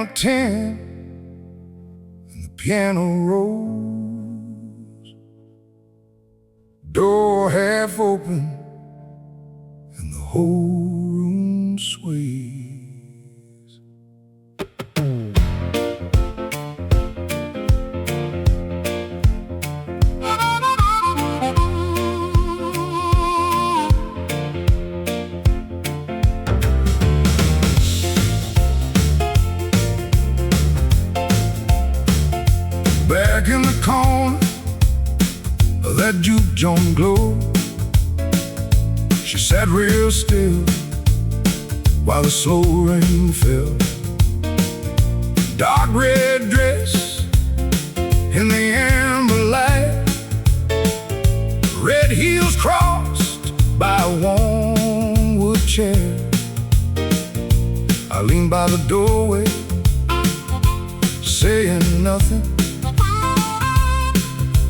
a 10, and the piano rose. Door half open, and the whole room sways. Back in the corner of that juke-joint glow, she sat real still while the slow rain fell. Dark red dress in the amber light, red heels crossed by a warm wood chair. I leaned by the doorway, saying nothing,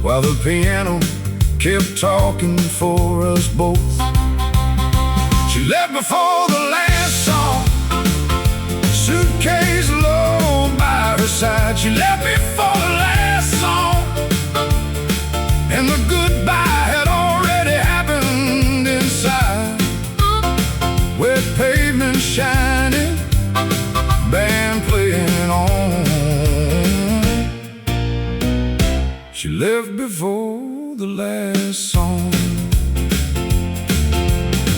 while the piano kept talking for us both. She left before the last song, suitcase low by her side. She left before the last song, and the goodbye had already happened inside. Wet pavement shining, band playing on. She left before the last song.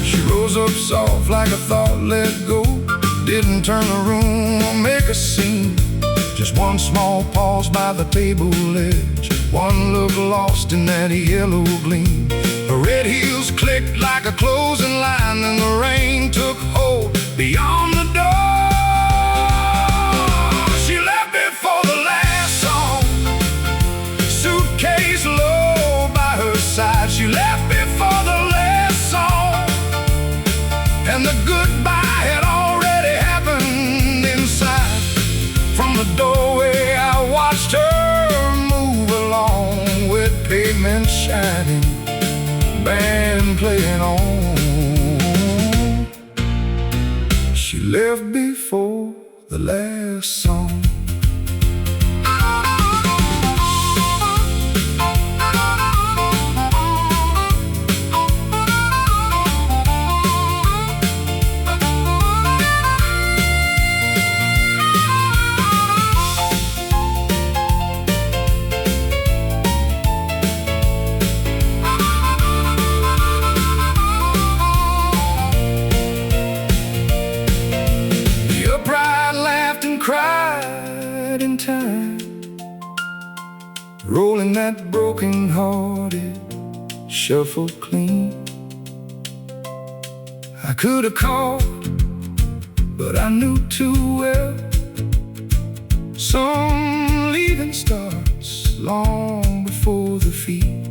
She rose up soft like a thought let go. Didn't turn the room or make a scene. Just one small pause by the table edge, one look lost in that yellow gleam. Her red heels clicked like a closing line, and the rain took hold beyond the door. She left before the last song, suitcase low by her side. She left before the last song, and the goodbye had already happened inside. From the doorway I watched her move along, with pavement shining, band playing on. She left before the last song. Cried in time, rolling that broken-hearted shuffle clean. I could have called, but I knew too well, some leaving starts long before the feet,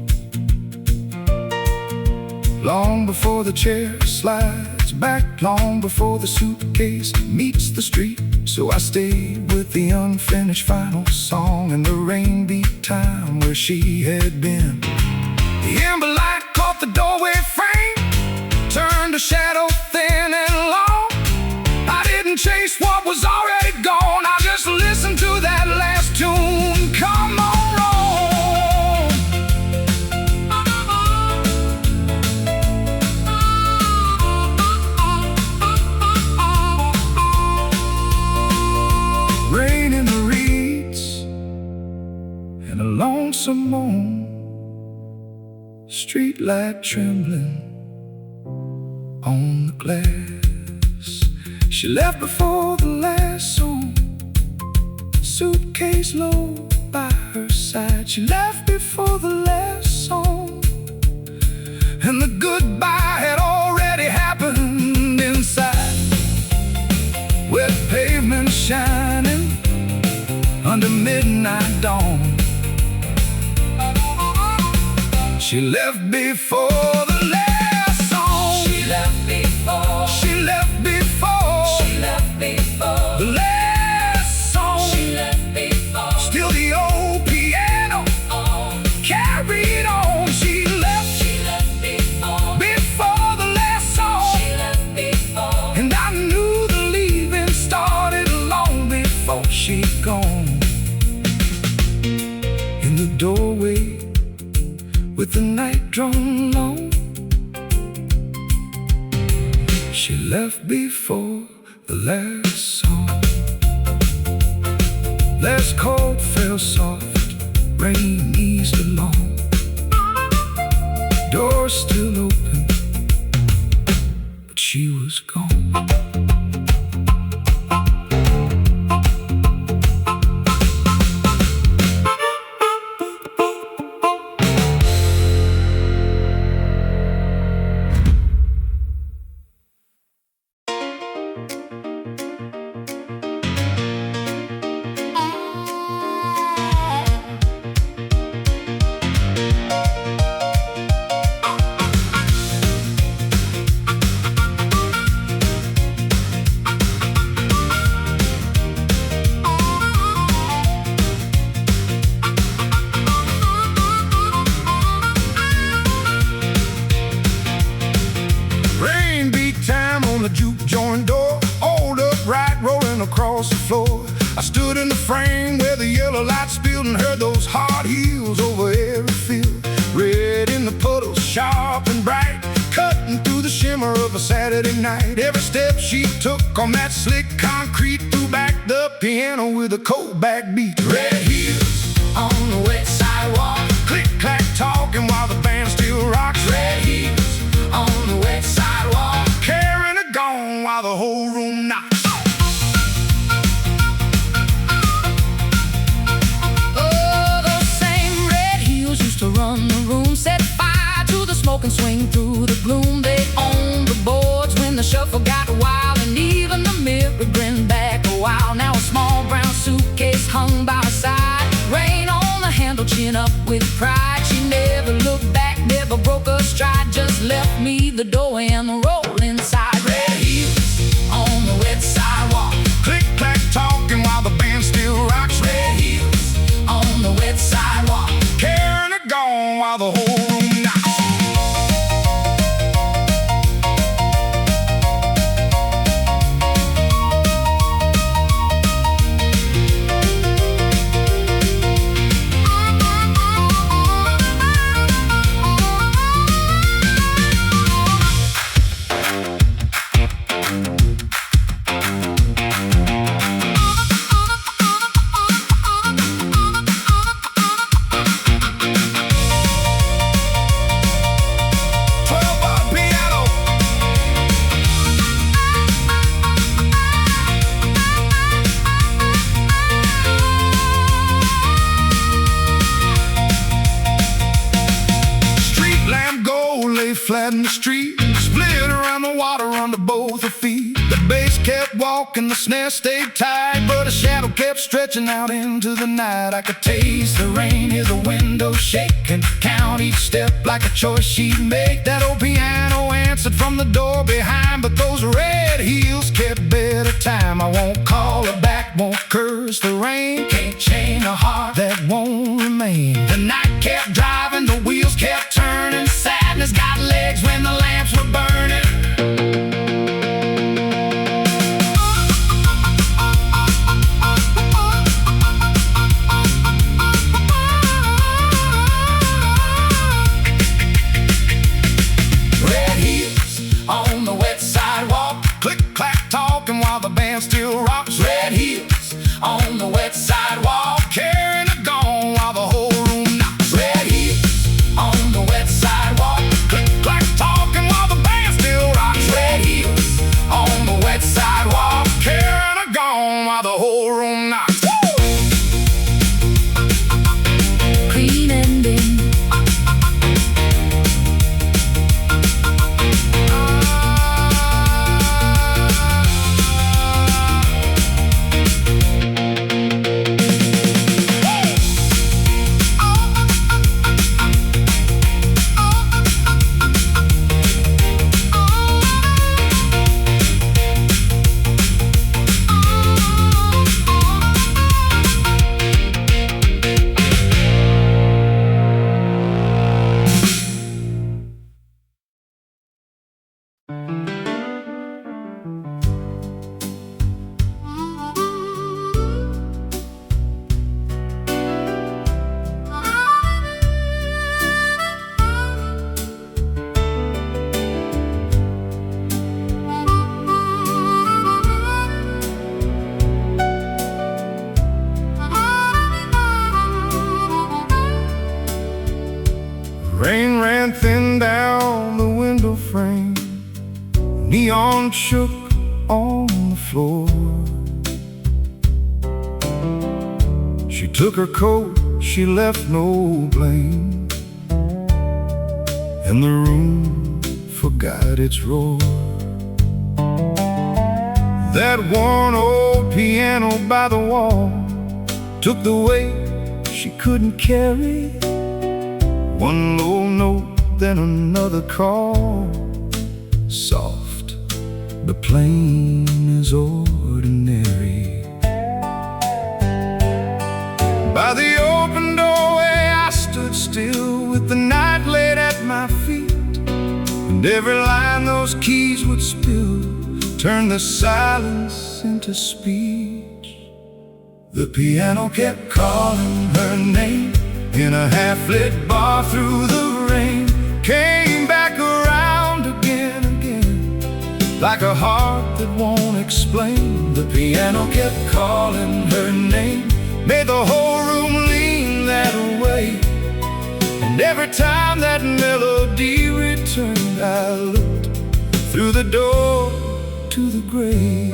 long before the chair slides back, long before the suitcase meets the street. So I stayed with the unfinished final song, and the rain beat time where she had been. The amber light caught the doorway frame, turned a shadow thin and long. I didn't chase what was already gone, I just listened to that last tune. Come on, rain in the reeds and a lonesome moan, street light trembling on the glass. She left before the last song, suitcase low by her side. She left before the last song, and the goodbye had already happened inside. Wet pavement shining under midnight dawn. She left before the last song. She left before. She left before. She left before the last song. She left before. Still the old piano carried on. She left. She left before. Before the last song. She left before. And I knew the leaving started long before with the night drawn long. She left before the last song. Last chord fell soft, rain eased along. Door still open, but she was gone. The juke-joint door, old upright, rolling across the floor. I stood in the frame where the yellow light spilled and heard those hard heels over every field. Red in the puddles, sharp and bright, cutting through the shimmer of a Saturday night. Every step she took on that slick concrete threw back the piano with a cold backbeat. Red heels on the wet sidewalk, click-clack talking while the band still rocks. Red heels on the wet sidewalk, carrying a gong while the whole room knocks. Oh, those same red heels used to run the room, set fire to the smoke and swing through the gloom. They owned the boards when the shuffle got wild, and even the mirror grinned back a while. Now a small brown suitcase hung by her side, rain on the handle, chin up with pride. She never looked back, never broke a stride, just left me the door and the roll inside. Red heels on the wet sidewalk, Click-clack talking while the band still rocks. red heels on the wet sidewalk, Carrying a gong while the whole room knocks. Flat in the street, split around the water under both her feet. The bass kept walking, the snare stayed tight, but a shadow kept stretching out into the night. I could taste the rain, hear the window shaking, count each step like a choice she'd make. That old piano answered from the door behind, but those red heels kept better time. I won't call her back, won't curse the rain, can't chain a heart that won't remain. The night kept driving, the wheels kept turning, sadness got legs when the lamps were burning. Red heels on the wet sidewalk, click-clack talking while the band still rocks. Red heels on the wet sidewalk, carrying a gong while the whole room knocks. Red heels Rain ran thin down the window frame, neon shook on the floor. She took her coat, she left no blame, and the room forgot its roar. That worn old piano by the wall took the weight she couldn't carry. One low note, then another call, soft but plain as ordinary. By the open doorway I stood still, with the night laid at my feet, and every line those keys would spill turned the silence into speech. The piano kept calling her name in a half-lit bar through the rain. Came back around again, like a heart that won't explain. The piano kept calling her name, made the whole room lean that way. And every time that melody returned, I looked through the door to the grave.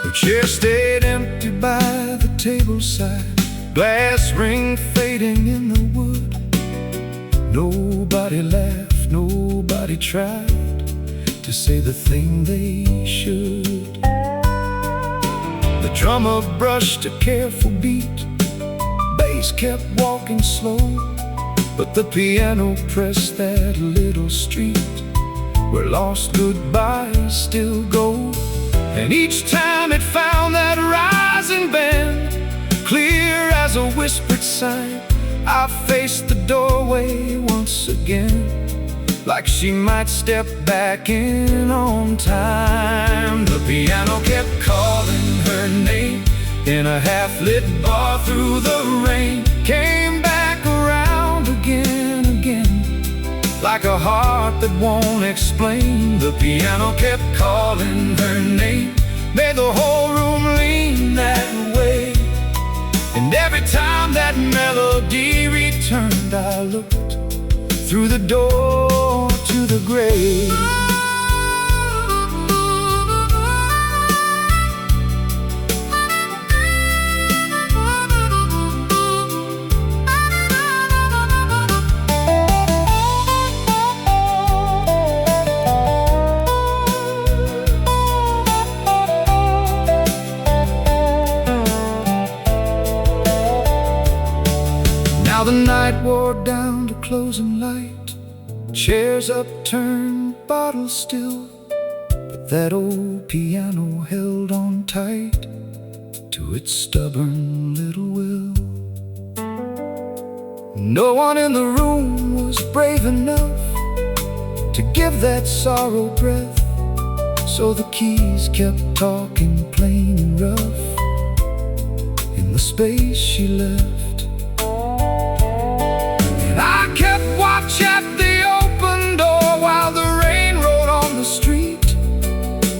The chair stayed empty by the table side, glass ring fading in the wood. Nobody laughed, nobody tried to say the thing they should. The drummer brushed a careful beat, bass kept walking slow, but the piano pressed that little street where lost goodbyes still go. And each time it found that rising bend, clear as a whispered sign, I faced the doorway once again, like she might step back in on time. The piano kept calling her name in a half-lit bar through the rain. Came back around again, like a heart that won't explain. The piano kept calling her name, made the whole room lean that way. And every time that melody returned, I looked through the door to the grave. Now the night wore down to closing light, chairs upturned, bottles still, but that old piano held on tight to its stubborn little will. No one in the room was brave enough to give that sorrow breath, so the keys kept talking plain and rough in the space she left. I kept watch at the open door while the rain rolled on the street.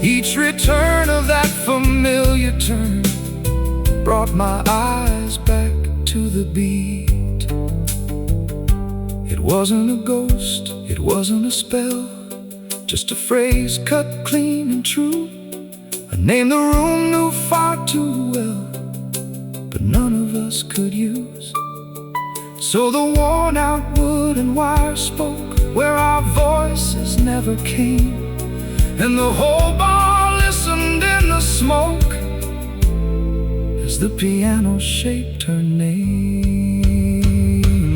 Each return of that familiar turn brought my eyes back to the beat. It wasn't a ghost, it wasn't a spell, just a phrase cut clean and true, a name the room knew far too well, but none of us could use. So the worn out wood and wire spoke where our voices never came, and the whole bar listened in the smoke as the piano shaped her name.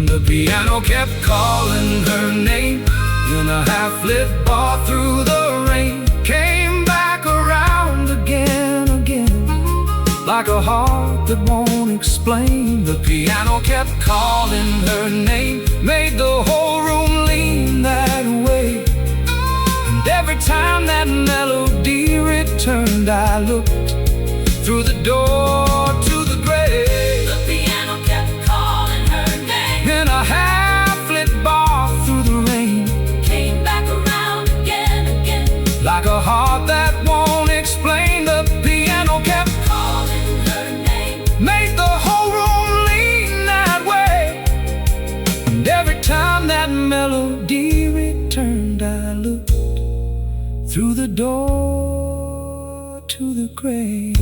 The piano kept calling her name in a half-lit bar through the rain. Came back around again, like a heart that won't explain. The piano kept calling her name, made the whole room lean that way. And every time that melody returned, I looked through the door to the grave. The piano kept calling her name In a half-lit bar through the rain. came back around again, Like a heart that won't explain. The piano kept calling her name made the whole room lean through the door to the grave.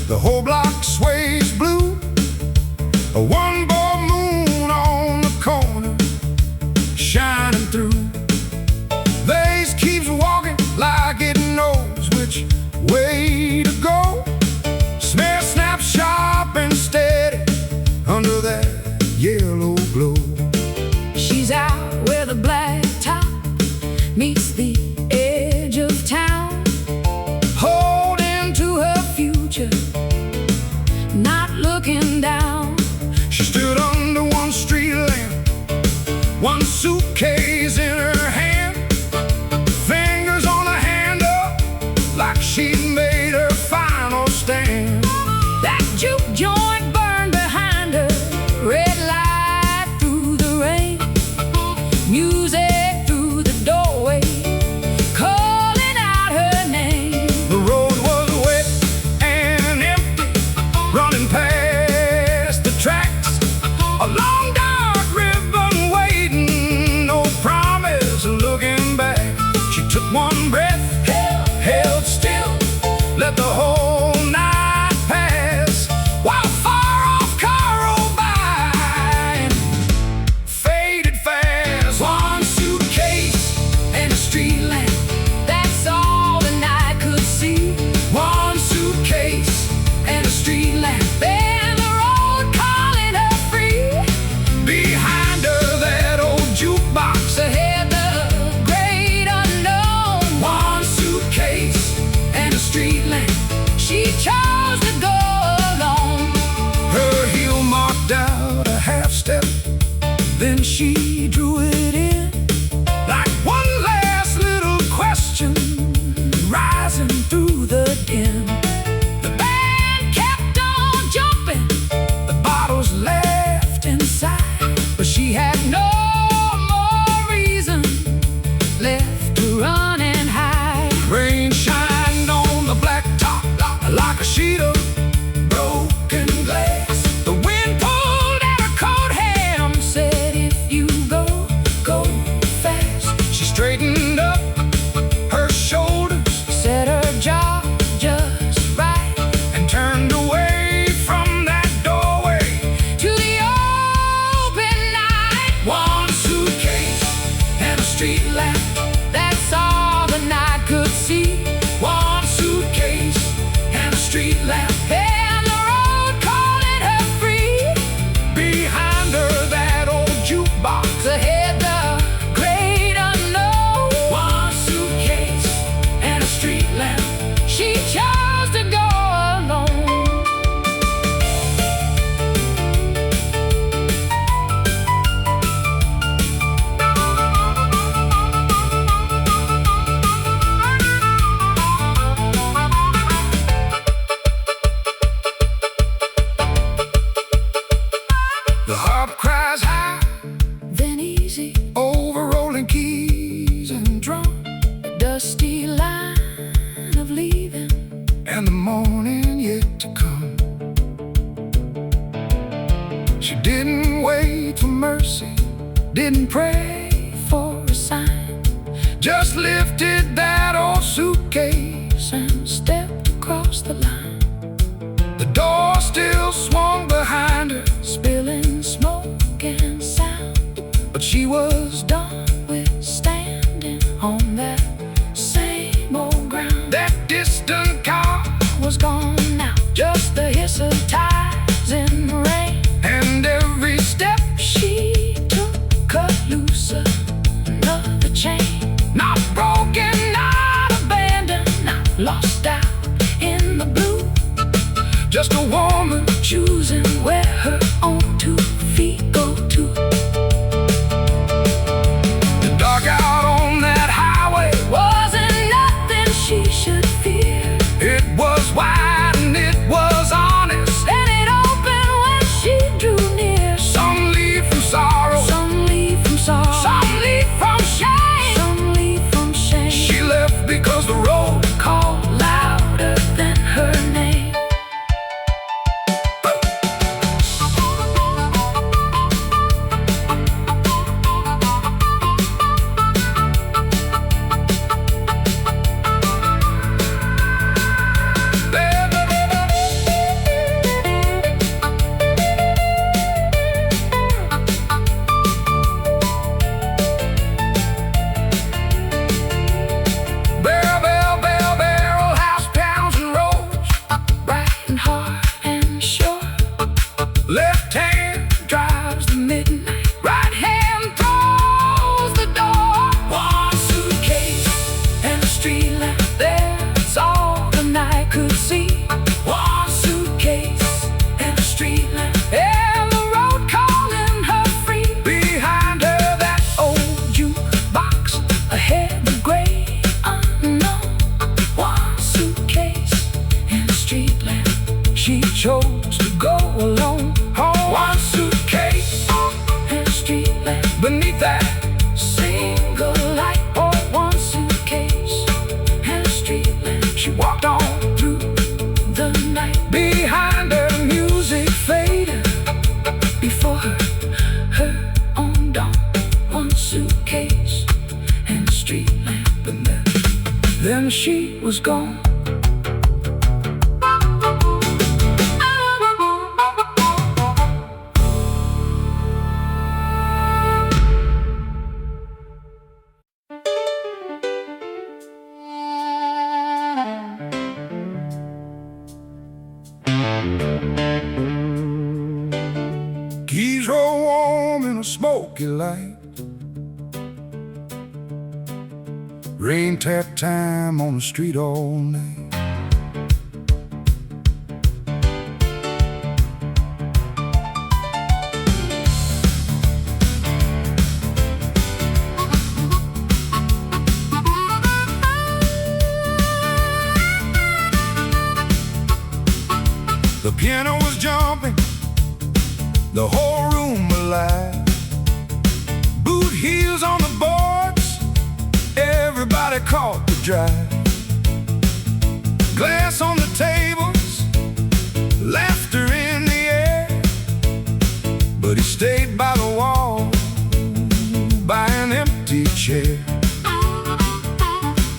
The whole block sways blue. A one-ball moon on the corner shining through. Vase keeps walking like it knows which way to go. Smell snaps sharp and steady under that yellow glow. She's out where the black top meets the edge of town, holding to her future, not looking down. She stood under one street lamp, one suitcase in her hand, fingers on the handle like she'd made her final stand. That juke-joint burned behind her, red light through the rain, music through the doorway, calling out her name. The road was wet and empty, running past the tracks, a long dark ribbon waiting, no promise looking back. She took one breath, held still, let the whole night pass, while a far-off car rolled by and faded fast. One suitcase and a street lamp, That's all the night could see. one suitcase and a street lamp. And the road calling her free. Behind her that old jukebox, Ahead the great unknown. one suitcase and a street lamp. She chose to go alone. Her heel marked out a half step, then she drew it in, like one last little question rising through the din. The band kept on jumping, The bottles left inside, but she had no more reason left to run and hide. rain shined on the black top like a sheet of broken glass. The wind pulled at her coat hem, said if you go, go fast. She straightened up her shoulders Set her jaw just right and turned away from that doorway. to the open night. One suitcase and a street lamp, That's all the night could see. one suitcase and a street lamp. And the road calling her free. Behind her that old jukebox, Ahead the great unknown. one suitcase and a street lamp. She chose to go alone. The harp cries high Then easy, over rolling keys and drum, a dusty line of leaving. and the morning yet to come. She didn't wait for mercy, didn't pray For a sign, just lifted that old suitcase. and stepped across the line, The door still swung behind her, spilling smoke and sound. but she was Done with standing on that same old ground. that distant car Was gone and she was gone. Keys roll warm in a smoky light. Rain tap time on the street all night. The piano was jumping, the whole room alive. Boot heels on the boards, everybody caught the drive. Glass on the tables, laughter in the air. But he stayed by the wall, by an empty chair.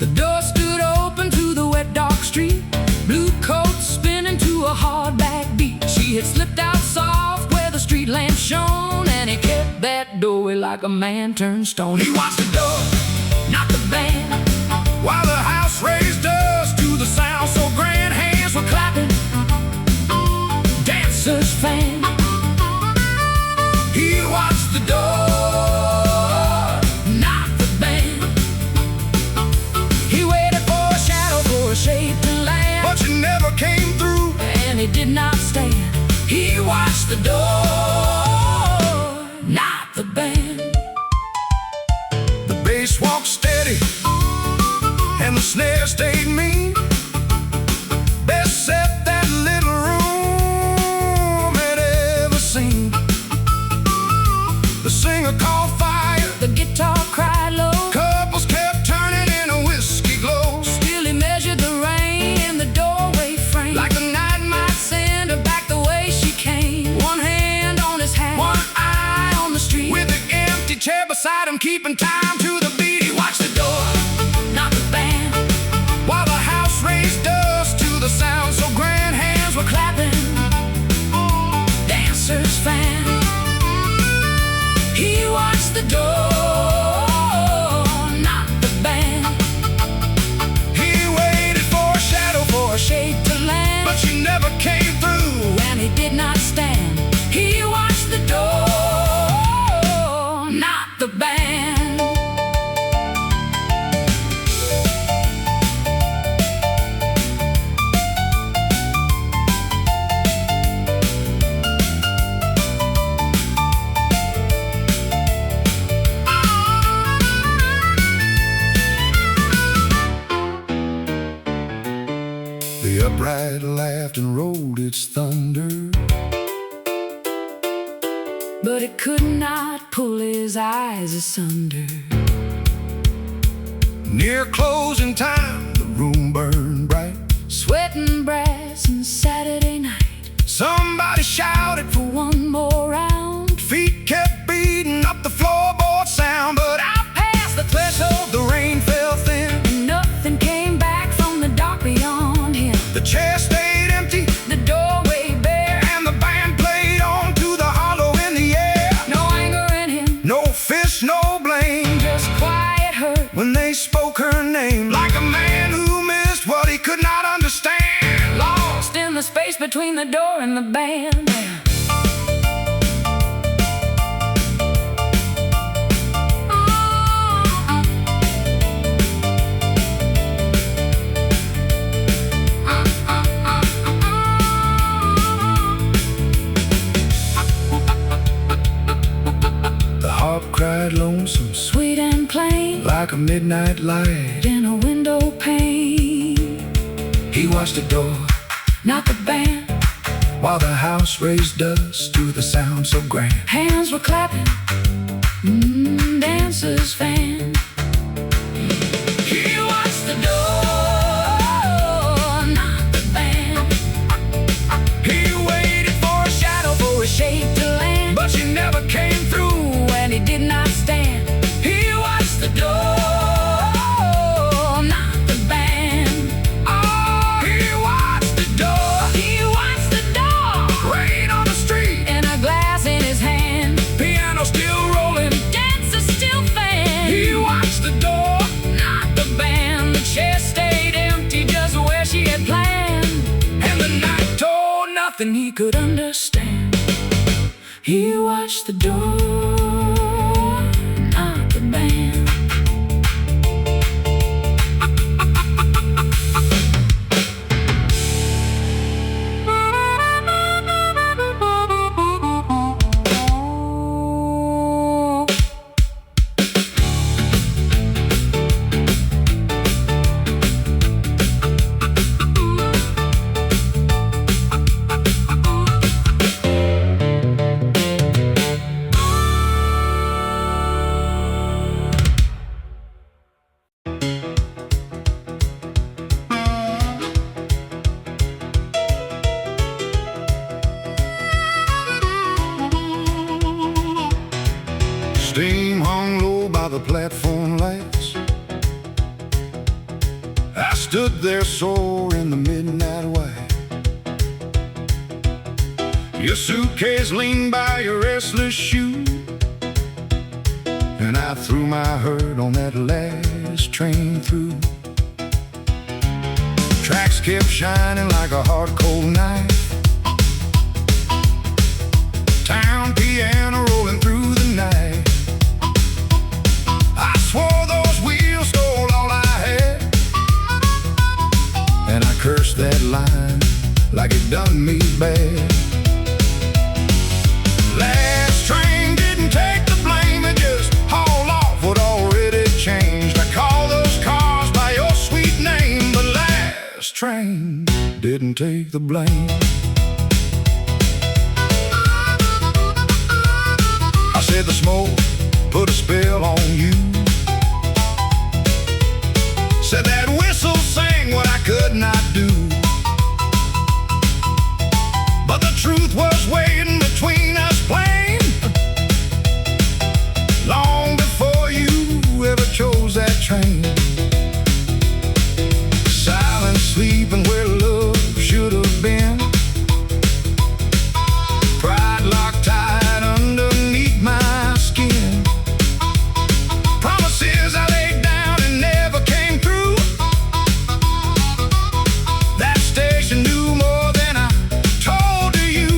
The door stood open to the wet dark street. Blue coats spinning to a hard backbeat. She had slipped out soft where the street lamp shone, and he kept that doorway like a man turned stone. He watched the door, not the band, while the house raised dust to the sound so grand. Hands were clapping, dancers fan. He watched the door, not the band. He waited for a shadow, for a shade to land, but she never came through, and he did not stand. He watched the door, not the band. The bass walked steady, and the snare stayed mean. Best set that little room had ever seen. The singer called fire, the guitar cried low. Couples kept turning in a whiskey glow. Still he measured the rain in the doorway frame, like the night might send her back the way she came. One hand on his hat, one eye on the street, with the empty chair beside him keeping time to the beat. He watched the door, not the band, while the house raised dust to the sound so grand. Hands were clapping, dancers fan. He watched the door, not the band. He waited for a shadow, for a shade to land, but she never came through, and he did not stand. He watched the door, not the band. The upright laughed and rolled its thunder, but it could not pull his eyes asunder. Near closing time, the room burned bright, sweating brass and Saturday night. Somebody shouted for one more round. Feet kept beating up the floorboard sound, but out past the threshold, the rain fell thin, and nothing came back from the dark beyond him. The chair stayed empty, the doorway bare, and the band played on to the hollow in the air. No anger in him, no fish, no blame, just quiet hurt when they spoke her name. Like a man who missed what he could not understand, lost in the space between the door and the band. Cried lonesome, sweet and plain, like a midnight light in a window pane. He watched the door, not the band, while the house raised dust to the sound so grand. Hands were clapping, dancers fan. He watched the door, not the band. He waited for a shadow, for a shade to land, but she never came through, and he did not stand. He watched the door, not the band. than he could understand. He watched the door, not the band. Steam hung low by the platform lights. I stood there sore in the midnight white. Your suitcase leaned by your restless shoe, and I threw my hurt on that last train through. Tracks kept shining like a hard cold knife. Town piano rolling through the night. I swore those wheels stole all I had, and I cursed that line like it done me bad. Last train didn't take the blame, it just hauled off what already changed. I call those cars by your sweet name, but last train didn't take the blame. I said the smoke put a spell on you. Said that whistle sang what I could not do. But the truth was waiting between us plain, long before you ever chose that train. Silent sleeping where love should have been. Pride locked tight underneath my skin. Promises I laid down and never came through. That station knew more than I told to you.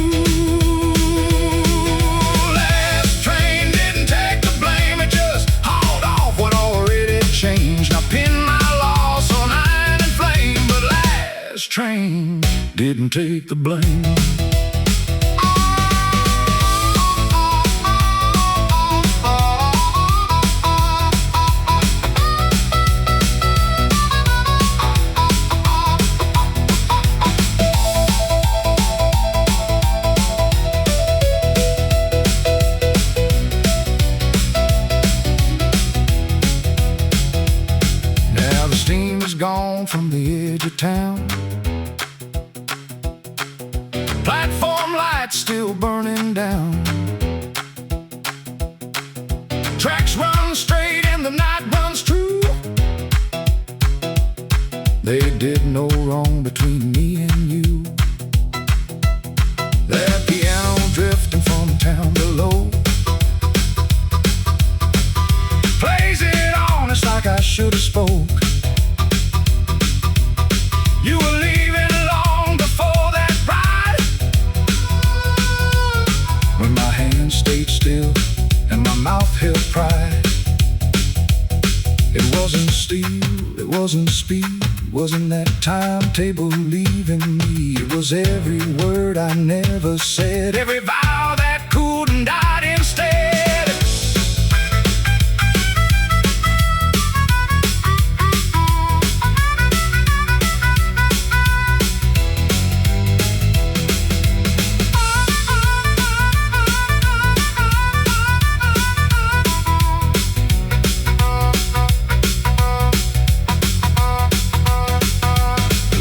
Last train didn't take the blame, it just hauled off what already changed. I pinned my loss on iron and flame, but last train didn't take the blame. Now the steam is gone from the edge of town. Platform lights still burning down. Tracks run straight and the night runs true. They did no wrong between me and you. That piano drifting from town below plays it honest like I should have spoke. You were leaving long before that ride, when my hands stayed still and my mouth held pride. It wasn't steel, it wasn't speed, it wasn't that timetable leaving me. It was every word I never said, every vow that cooled and died instead.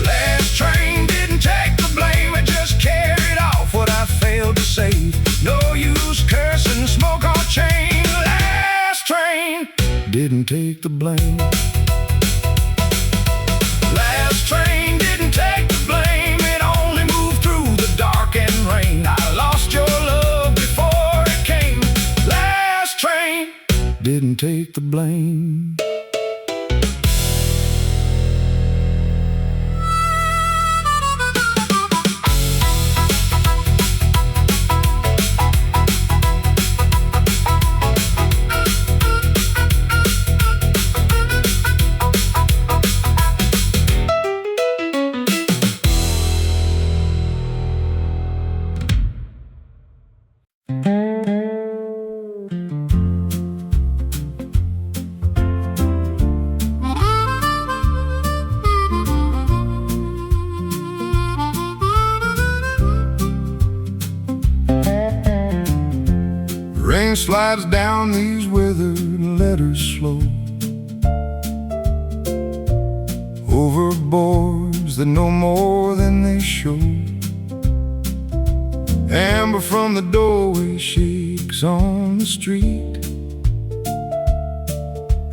Last train didn't take the blame, it just carried off what I failed to save. No use cursing, smoke or chain. Last train didn't take the blame. Last train didn't take the blame, it only moved through the dark and rain. I lost your love before it came. Last train didn't take the blame. slides down these withered letters slow, over boards that know more than they show. Amber from the doorway shakes on the street,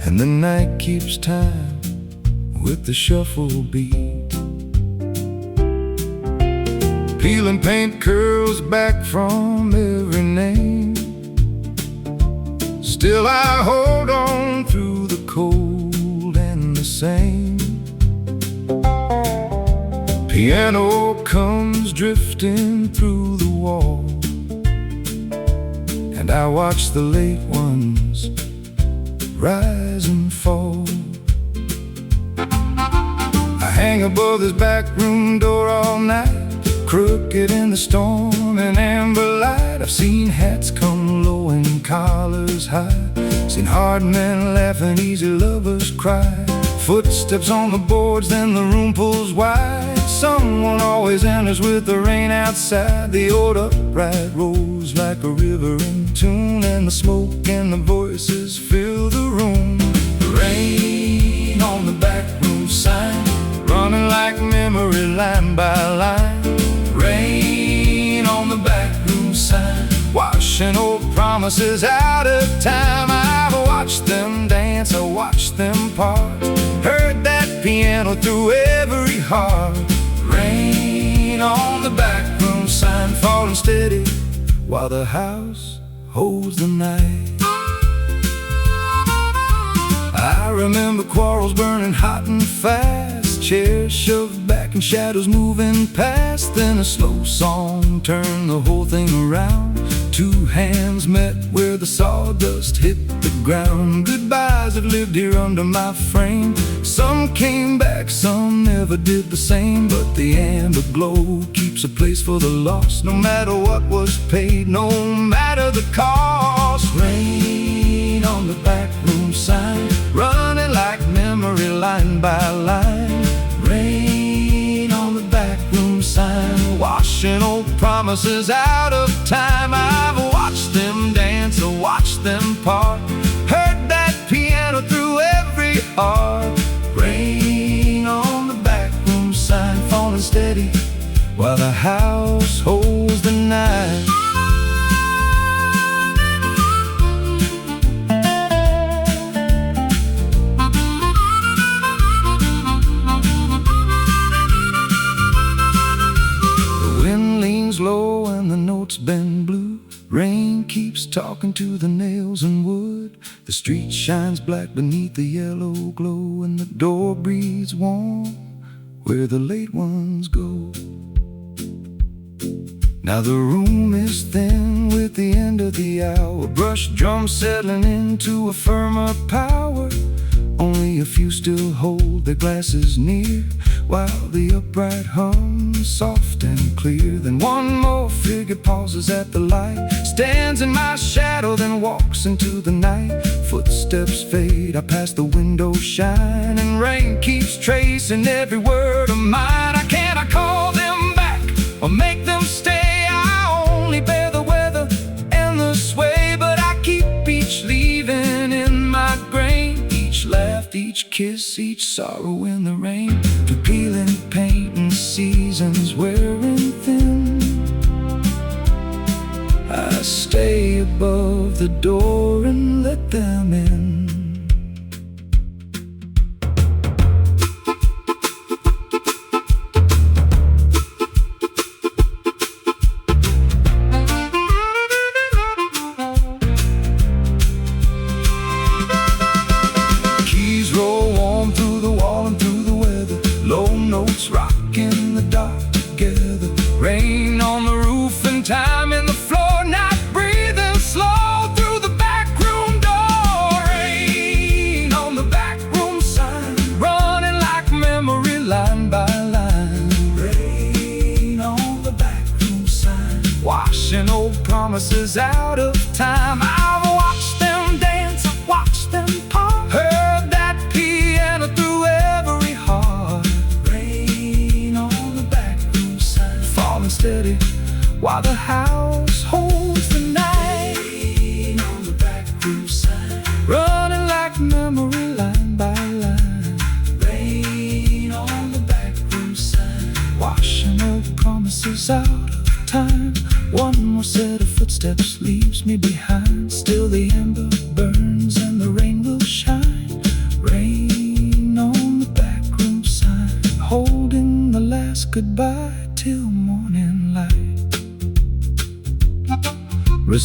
and the night keeps time with the shuffle beat. Peeling paint curls back from every name, still I hold on through the cold and the same. Piano comes drifting through the wall, and I watch the late ones rise and fall. I hang above this back room door all night, crooked in the storm and amber light. I've seen hats come low and collars high, seen hard men laugh and easy lovers cry. Footsteps on the boards, then the room pulls wide. Someone always enters with the rain outside. The old upright rolls like a river in tune, and the smoke and the voices fill the room. Rain on the back room sign, running like memory line by line. Rain on the back room sign, washing old promises out of time. I've watched them dance, I watched them part, heard that piano through every heart. Rain on the back room sign, falling steady while the house holds the night. I remember quarrels burning hot and fast, chairs shoved back and shadows moving past. Then a slow song turned the whole thing around. Two hands met where the sawdust hit the ground. Goodbyes have lived here under my frame. Some came back, some never did the same, but the amber glow keeps a place for the lost. No matter what was paid, no matter the cost. Rain on the back room sign, running like memory line by line. Rain on the back room sign, washing old promises out of time. I've watched them dance, I watched them part, heard that piano through every heart. Rain on the back room sign, falling steady while the house holds the night. Low and the notes bend blue. Rain keeps talking to the nails and wood. The street shines black beneath the yellow glow, and the door breathes warm where the late ones go. Now the room is thin with the end of the hour, brush drums settling into a firmer power. Only a few still hold their glasses near, while the upright hums soft and clear. Then one more figure pauses at the light, stands in my shadow, then walks into the night. Footsteps fade, I pass the window shine, and rain keeps tracing every word of mine. I call them back or make them stay. I only bear the weather and the sway, but I keep each leaving in my grain. Each laugh, each kiss, each sorrow in the rain. Through peeling paint and seasons wearing thin, I stay above the door and let them in. Rocking the dark together. Rain on the roof and time in the floor, not breathing slow through the back.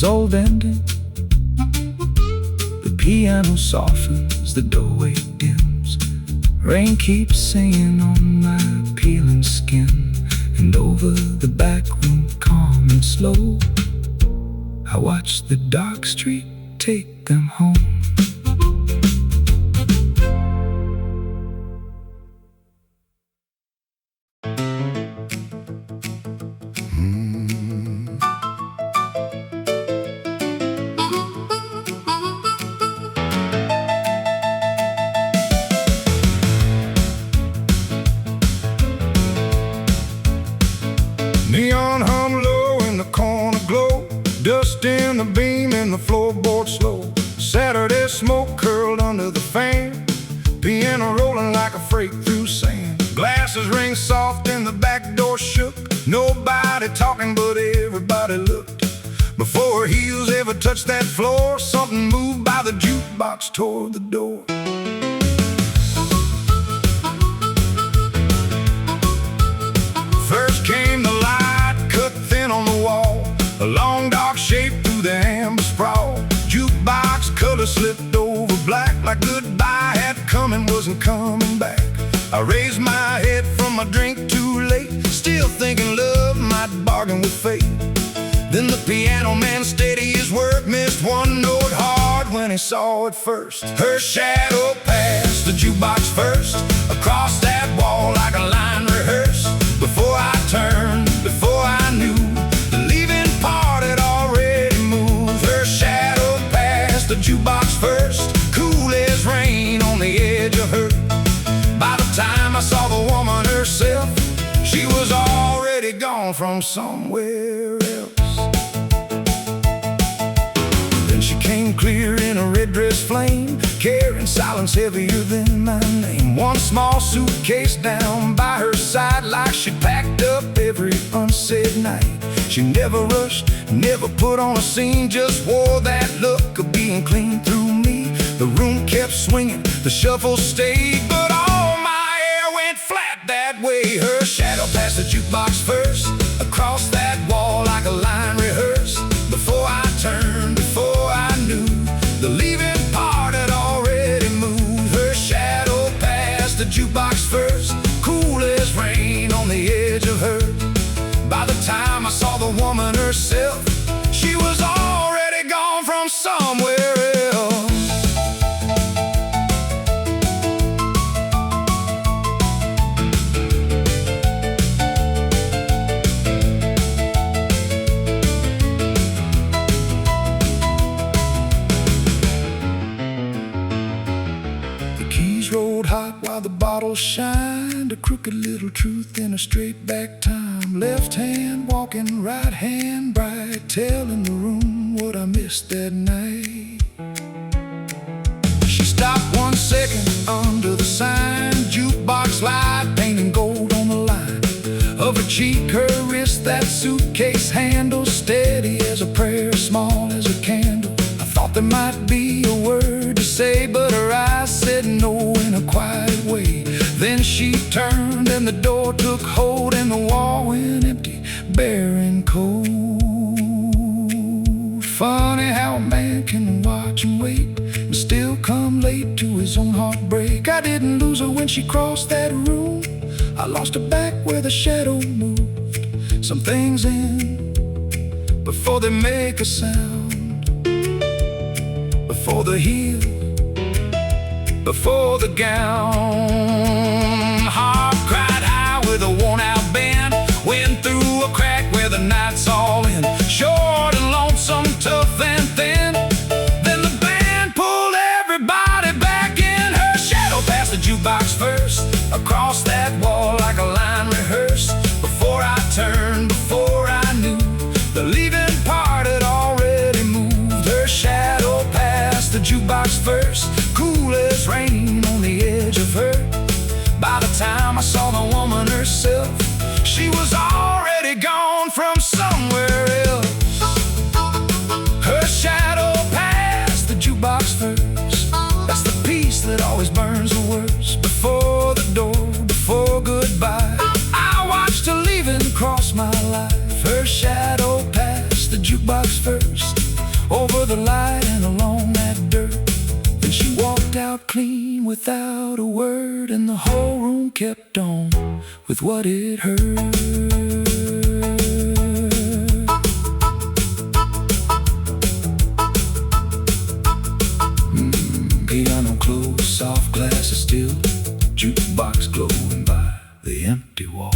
is old ending. The piano softens, the doorway dims. Rain keeps singing on my peeling skin. And over the back room, calm and slow, I watch the dark street take them home. Neon hum low in the corner glow, dust in the beam and the floorboard slow. Saturday smoke curled under the fan, piano rolling like a freight through sand. Glasses ring soft and the back door shook. Nobody talking but everybody looked. Before her heels ever touched that floor, something moved by the jukebox toward the door. First came the light, cut thin on the wall, a long dark shape through the amber sprawl. Jukebox color slipped over black, like goodbye had come and wasn't coming back. I raised my head from my drink too late, still thinking love might bargain with fate. Then the piano man steady his work, missed one note hard when he saw it first. Her shadow passed the jukebox first, across that wall like a line rehearsed. Before I turned, before I knew, the leaving part had already moved. Her shadow passed the jukebox first, cool as rain on the edge of her. By the time I saw the woman herself, she was already gone from somewhere else. Then she came clear in a red dress flame, carrying silence heavier than my name. One small suitcase down by her side, like she packed up every unsaid night. She never rushed, never put on a scene, just wore that look of being clean through me. The room kept swinging, the shuffle stayed, but all my air went flat that way. Her shadow passed the jukebox first, across that wall like a line rehearsed. Before I turned, before I knew, the leaving part had already moved. Her shadow passed the jukebox first, cool as rain on the edge of her. By the time I saw the woman herself, she was already gone from somewhere else. Rolled hot while the bottle shined, a crooked little truth in a straight back time. Left hand walking, right hand bright, telling the room what I missed that night. She stopped 1 second under the sign, jukebox light painting gold on the line of her cheek, her wrist, that suitcase handle, steady as a prayer, small as a candle. I thought there might be a word to say, but her eyes said no in a quiet way. Then she turned and the door took hold, and the wall went empty, bare and cold. Funny how a man can watch and wait and still come late to his own heartbreak. I didn't lose her when she crossed that room, I lost her back where the shadow moved. Some things end before they make a sound, before the heel, before the gown. Heart cried high with a worn-out band, went through a crack where the night's all in. Short and lonesome, tough and thin. Then the band pulled everybody back in. Her shadow passed the jukebox first, across that wall like a line rehearsed. Before I turned, before I knew, the leaving part had already moved. Her shadow passed the jukebox first, cool as rain on the edge of her. By the time I saw the woman herself, she was already gone from somewhere else. Her shadow passed the jukebox first, that's the piece that always burns the worst. Before the door, before goodbye, I watched her leaving cross my life. Her shadow passed the jukebox first, wiped clean without a word, and the whole room kept on with what it heard. Piano closed, soft glasses still, jukebox glowing by the empty wall.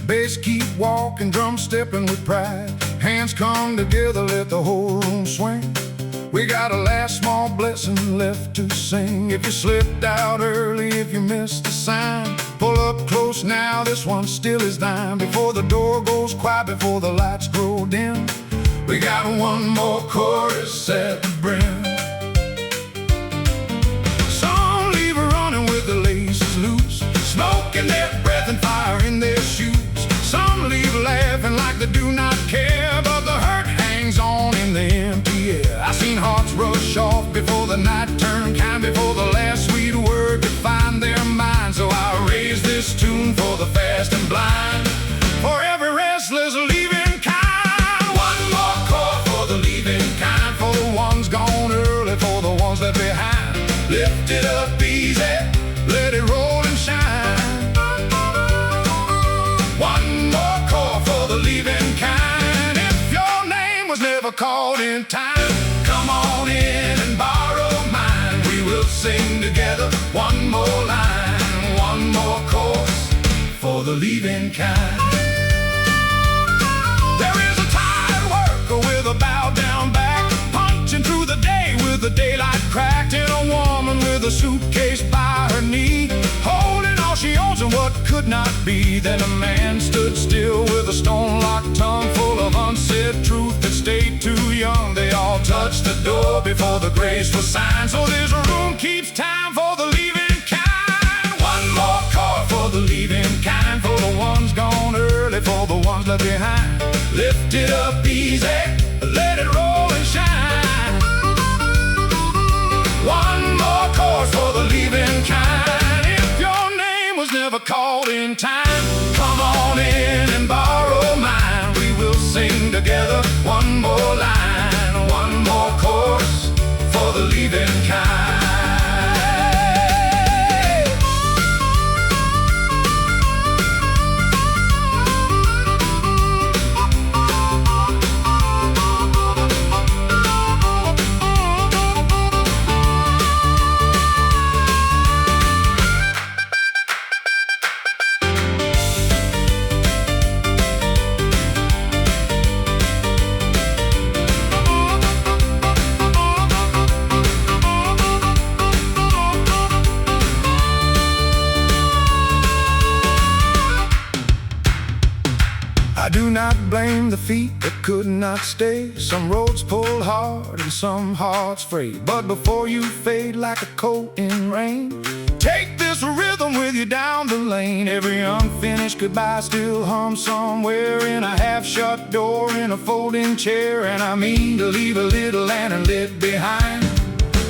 Bass keep walking, drum stepping with pride. Hands come together, let the whole room swing. We got a last small blessing left to sing. If you slipped out early, if you missed the sign, pull up close now, this one still is thine. Before the door goes quiet, before the lights grow dim, we got one more chorus at the brim. Some leave running with the laces loose, smoke in their breath and fire in their shoes. Some leave laughing like they do not care, but the hurt hangs on in the empty air. I seen hearts rush off before the night turned kind, before the last sweet word could find their mind. So I raise this tune for the fast and blind, for every restless leaving kind. One more chord for the leaving kind, for the ones gone early, for the ones left behind. Lift it up easy, let it roll and shine. One more chord for the leaving kind. If your name was never called in time, come on in and borrow mine. We will sing together one more line, one more chorus for the leaving kind. There is a tired worker with a bowed down back, punching through the day with the daylight cracked, and a woman with a suitcase by her knee, holding all she owns and what could not be. Then a man stood still with a stone-locked tongue, full of unsaid truth that stayed too young. They all touched the door before the grace was signed, so this room keeps time for the leaving kind. One more chord for the leaving kind, for the ones gone early, for the ones left behind. Lift it up easy, let it roll and shine. One more chord for the leaving kind. If your name was never called in time, come on in and borrow mine. We will sing together one more line, one more chorus for the leaving kind. I do not blame the feet that could not stay. Some roads pull hard and some hearts fray. But before you fade like a coat in rain, take this rhythm with you down the lane. Every unfinished goodbye still hums somewhere in a half-shut door, in a folding chair. And I mean to leave a little lantern lit behind.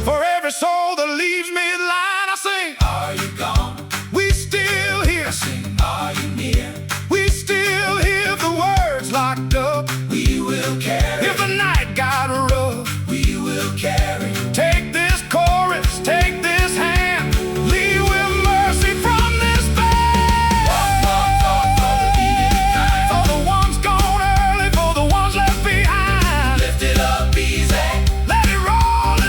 For every soul that leaves midline, I sing, are you gone? We still here. I sing, are you near? We still hear the words locked up. We will carry. If the night got rough, we will carry. Take this chorus, take this hand, lead with mercy from this band. One more chord for the leaving kind, for the ones gone early, for the ones left behind. Lift it up easy, let it roll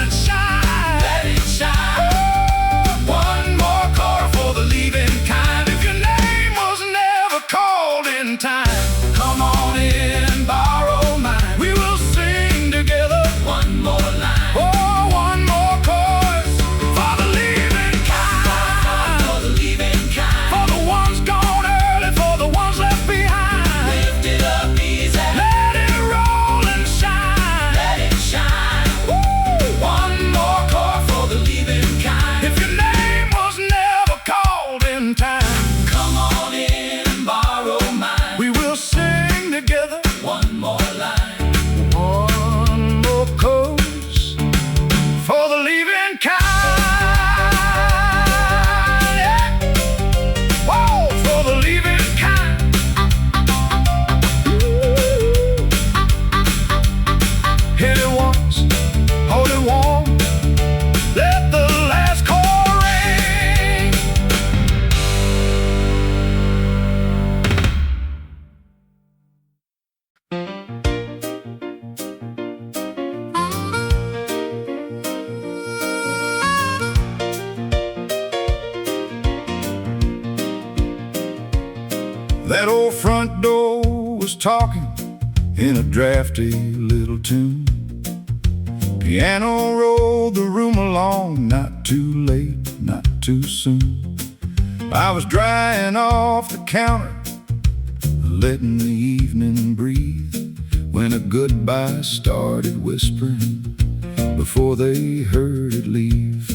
front door was talking in a drafty little tune. Piano rolled the room along, not too late, not too soon. I was drying off the counter, letting the evening breathe, when a goodbye started whispering before they heard it leave.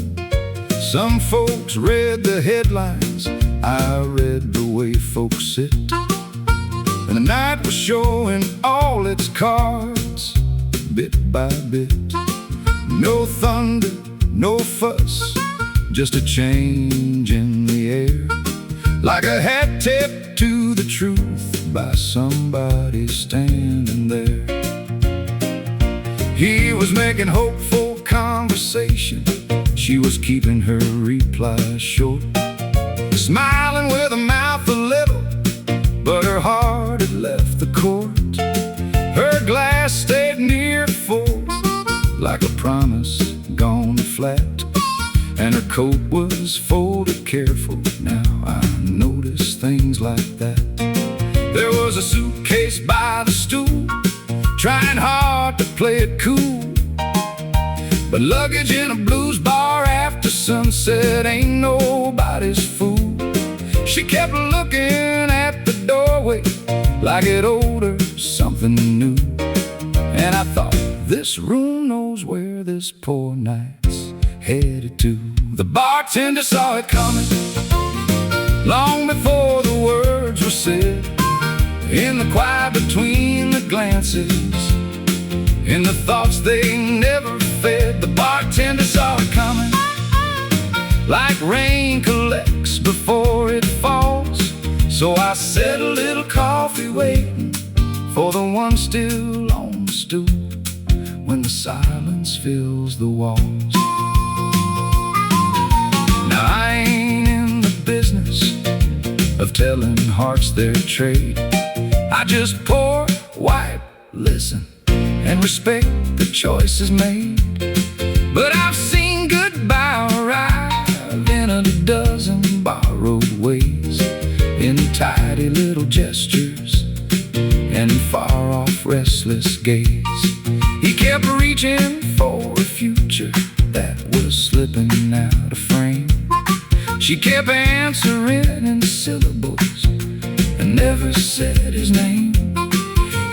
Some folks read the headlines, I read the way folks sit, and the night was showing all its cards, bit by bit. No thunder, no fuss, just a change in the air, like a hat tipped to the truth by somebody standing there. He was making hopeful conversation, she was keeping her replies short, smiling with her mouth a little, but her heart had left the court. Her glass stayed near full, like a promise gone flat, and her coat was folded careful. Now I notice things like that. There was a suitcase by the stool, trying hard to play it cool, but luggage in a blues bar after sunset ain't nobody's fool. She kept looking at the doorway like it owed her something new, and I thought, this room knows where this poor night's headed to. The bartender saw it coming long before the words were said, in the quiet between the glances, in the thoughts they never fed. The bartender saw it coming like rain collects before it falls. So I set a little coffee waiting for the one still on the stool, when the silence fills the walls. Now I ain't in the business of telling hearts their trade. I just pour, wipe, listen, and respect the choices made. But I've seen goodbye arrive in a dozen borrowed ways, in tidy little gestures and far-off restless gaze. He kept reaching for a future that was slipping out of frame. She kept answering in syllables and never said his name.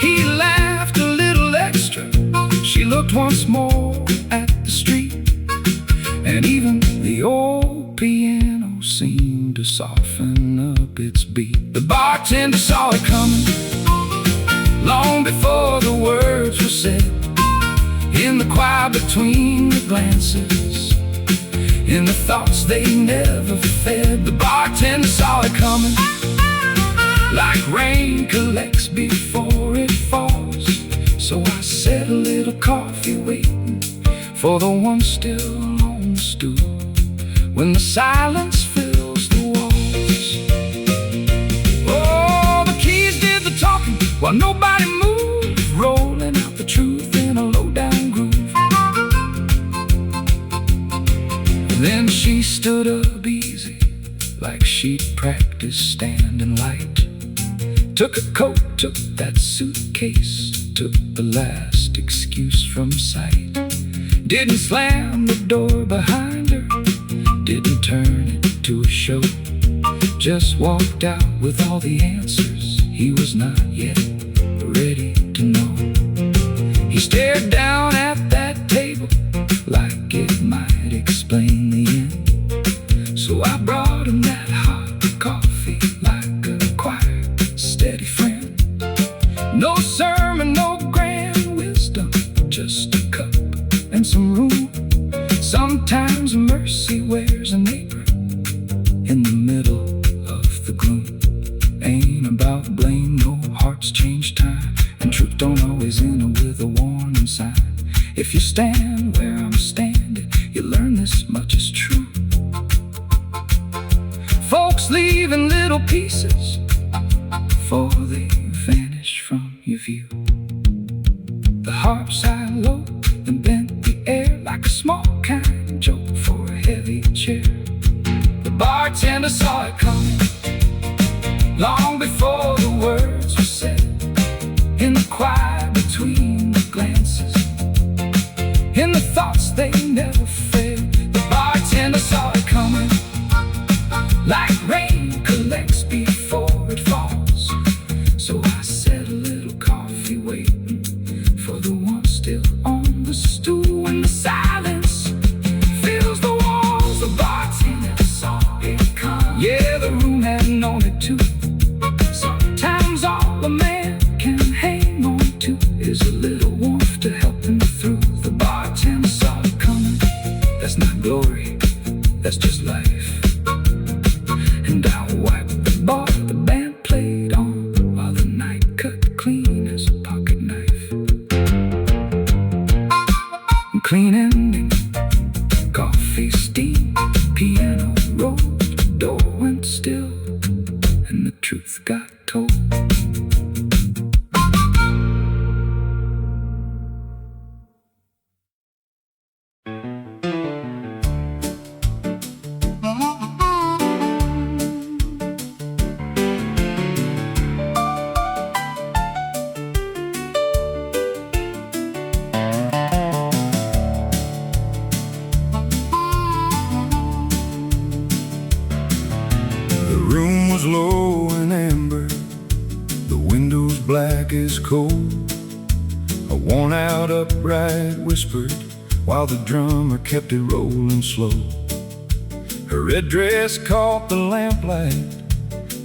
He laughed a little extra, she looked once more at the street, and even the old piano seemed to soften up its beat. The bartender saw it coming long before the words were said, in the quiet between the glances, in the thoughts they never fed. The bartender saw it coming like rain collects before it falls. So I set a little coffee waiting for the one still on the stool, when the silence fills the walls. Oh, the keys did the talking while nobody moved, rolling out the truth in a low-down groove. Then she stood up easy, like she'd practiced standing light, took a coat, took that suitcase, took the last excuse from sight, didn't slam the door behind her, didn't turn it to a show, just walked out with all the answers he was not yet ready to know. He stared down at that table like it might explain the end. So I brought him that hot coffee like a quiet, steady friend. No sermon, no grand wisdom, just a cup and some room. Sometimes mercy wears an apron in the middle of the gloom. Ain't about blame, no hearts change time, and truth don't always end with a warning sign. If you stand where I'm standing, you learn this much is true. Folks leave in little pieces before they vanish from your view. The harp sighed low and bent the air like a small kind joke for a heavy chair. The bartender saw it coming long before the word thoughts, they never fail. The bartender saw it coming, like rain collects before it falls. So I set a little coffee waiting for the one still on the stool. When the silence fills the walls, the bartender saw it come. Yeah, the room had known it too. Sometimes all a man can hang on to is a little warmth to help him through. The bartender saw it coming. That's not glory, that's just life. And I wiped the bar the band played on, while the night cut clean as a pocket knife. Clean ending, coffee steam, piano rolled, the door went still, and the truth got told. Low and amber, the windows black as coal. A worn-out upright whispered while the drummer kept it rolling slow. Her red dress caught the lamplight,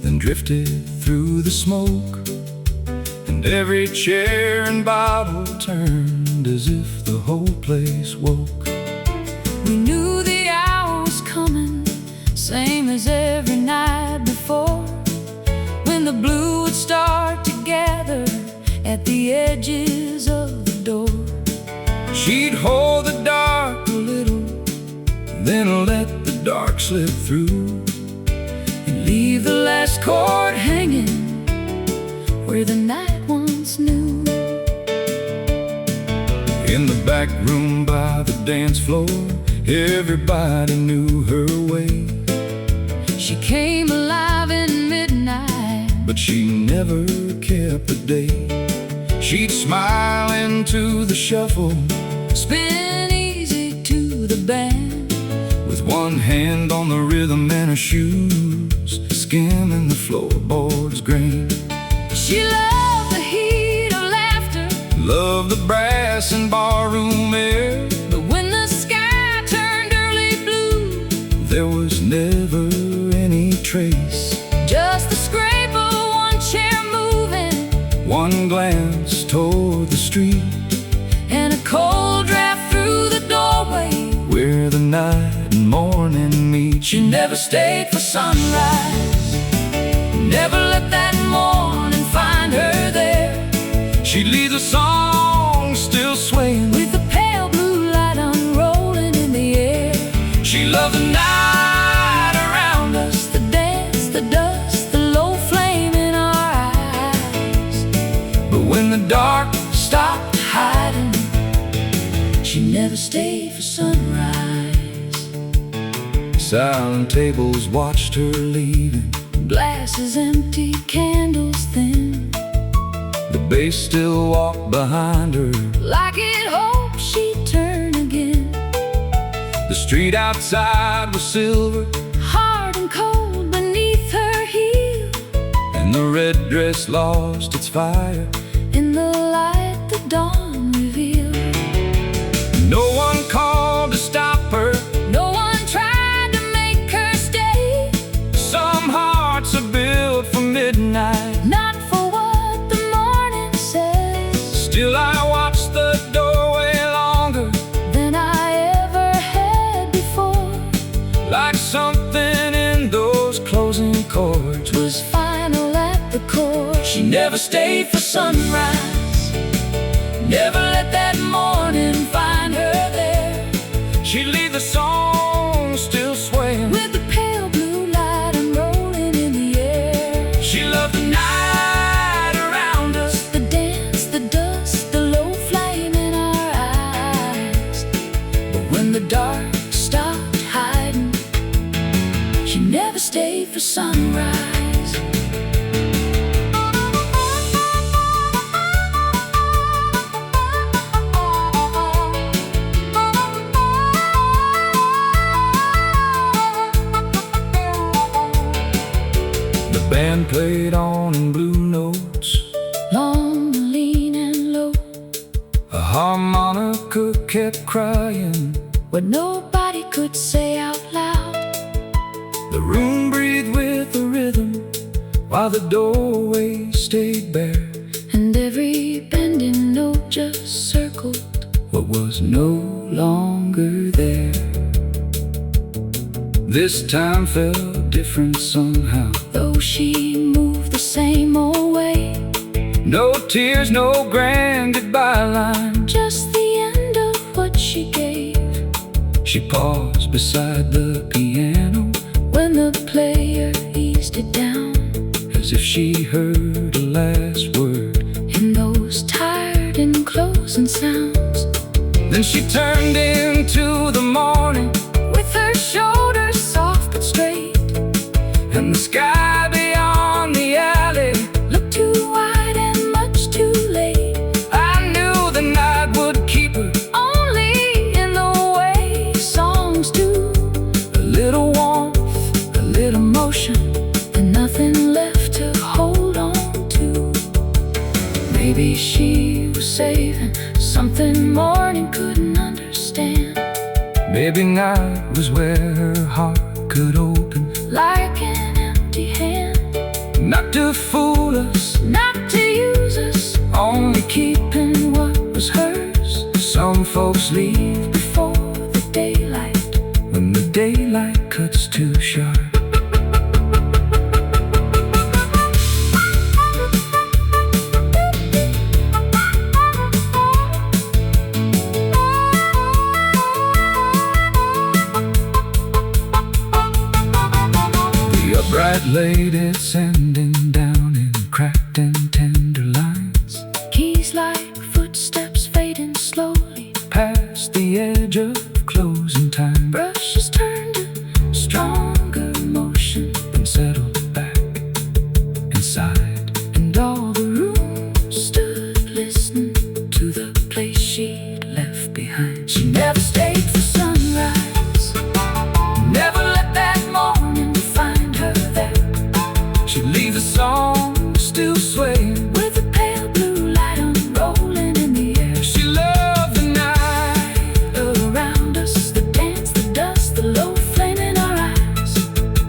then drifted through the smoke, and every chair and bottle turned as if the whole place woke. We knew the hour was coming, same as every night before, when the blue would start to gather at the edges of the door. She'd hold the dark a little, then let the dark slip through, And leave the last chord hanging where the night once knew. In the back room by the dance floor, everybody knew her way. She came alive in midnight, but she never kept a day. She'd smile into the shuffle, spin easy to the band, with one hand on the rhythm and her shoes skimming the floorboards grain. She loved the heat of laughter, Loved the brass and barroom air, but when the sky turned early blue, there was never any trace. just the scrape of one chair moving, One glance toward the street, and a cold draft through the doorway where the night and morning meet. She never stayed for sunrise, never let that morning find her there, She'd leave the song still swaying, with the pale blue light unrolling in the air. she loved the night around us, The dance, the dust, the low flame in our eyes. but when the dark Stopped hiding, she never stayed for sunrise. silent tables watched her leaving, Glasses empty, candles thin, the bass still walked behind her. like it hoped she'd turn again. The street outside was silver, Hard and cold beneath her heel, and the red dress lost its fire. in the light the dawn revealed. No one called to stop her, No one tried to make her stay, some hearts are built for midnight. not for what the morning says, Still I watched the doorway longer, than I ever had before. like something in those closing chords Was final at the core. She never stayed for sunrise, never let that morning find her there, She'd leave the song still swaying, with the pale blue light unrolling in the air. she loved the night around us, The dance, the dust, the low flame in our eyes. But when the dark stopped hiding, she never stayed for sunrise. band played on in blue notes, long, lean, and low. a harmonica kept crying What nobody could say out loud. The room breathed with a rhythm while the doorway stayed bare, And every bending note just circled what was no longer there. This time felt different somehow, though she moved the same old way. no tears, no grand goodbye line, Just the end of what she gave. she paused beside the piano When the player eased it down, as if she heard a last word in those tired and closing sounds. Then she turned into the morning, With her shoulders soft but straight, and the sky beyond the alley looked too wide and much too late. I knew the night would keep her, Only in the way songs do. a little warmth, A little motion, and nothing left to hold on to. Maybe she was saving something morning couldn't understand. maybe night was where her heart could open, Like an empty hand, not to fool us, not to use us, only keeping what was hers. some folks leave Before the daylight, when the daylight cuts too sharp. The upright lady sending down in cracked and tender lines, keys like footsteps fading slowly, past the edge of closing time, brushes turned to stronger motion, then settled back inside. and all the room stood listening to the place she'd left behind. She never stayed for sunrise, never let that morning find her there. She'd leave the song still swaying, With a pale blue light unrolling in the air. she loved the night, Around us, the dance, the dust, the low flame in our eyes.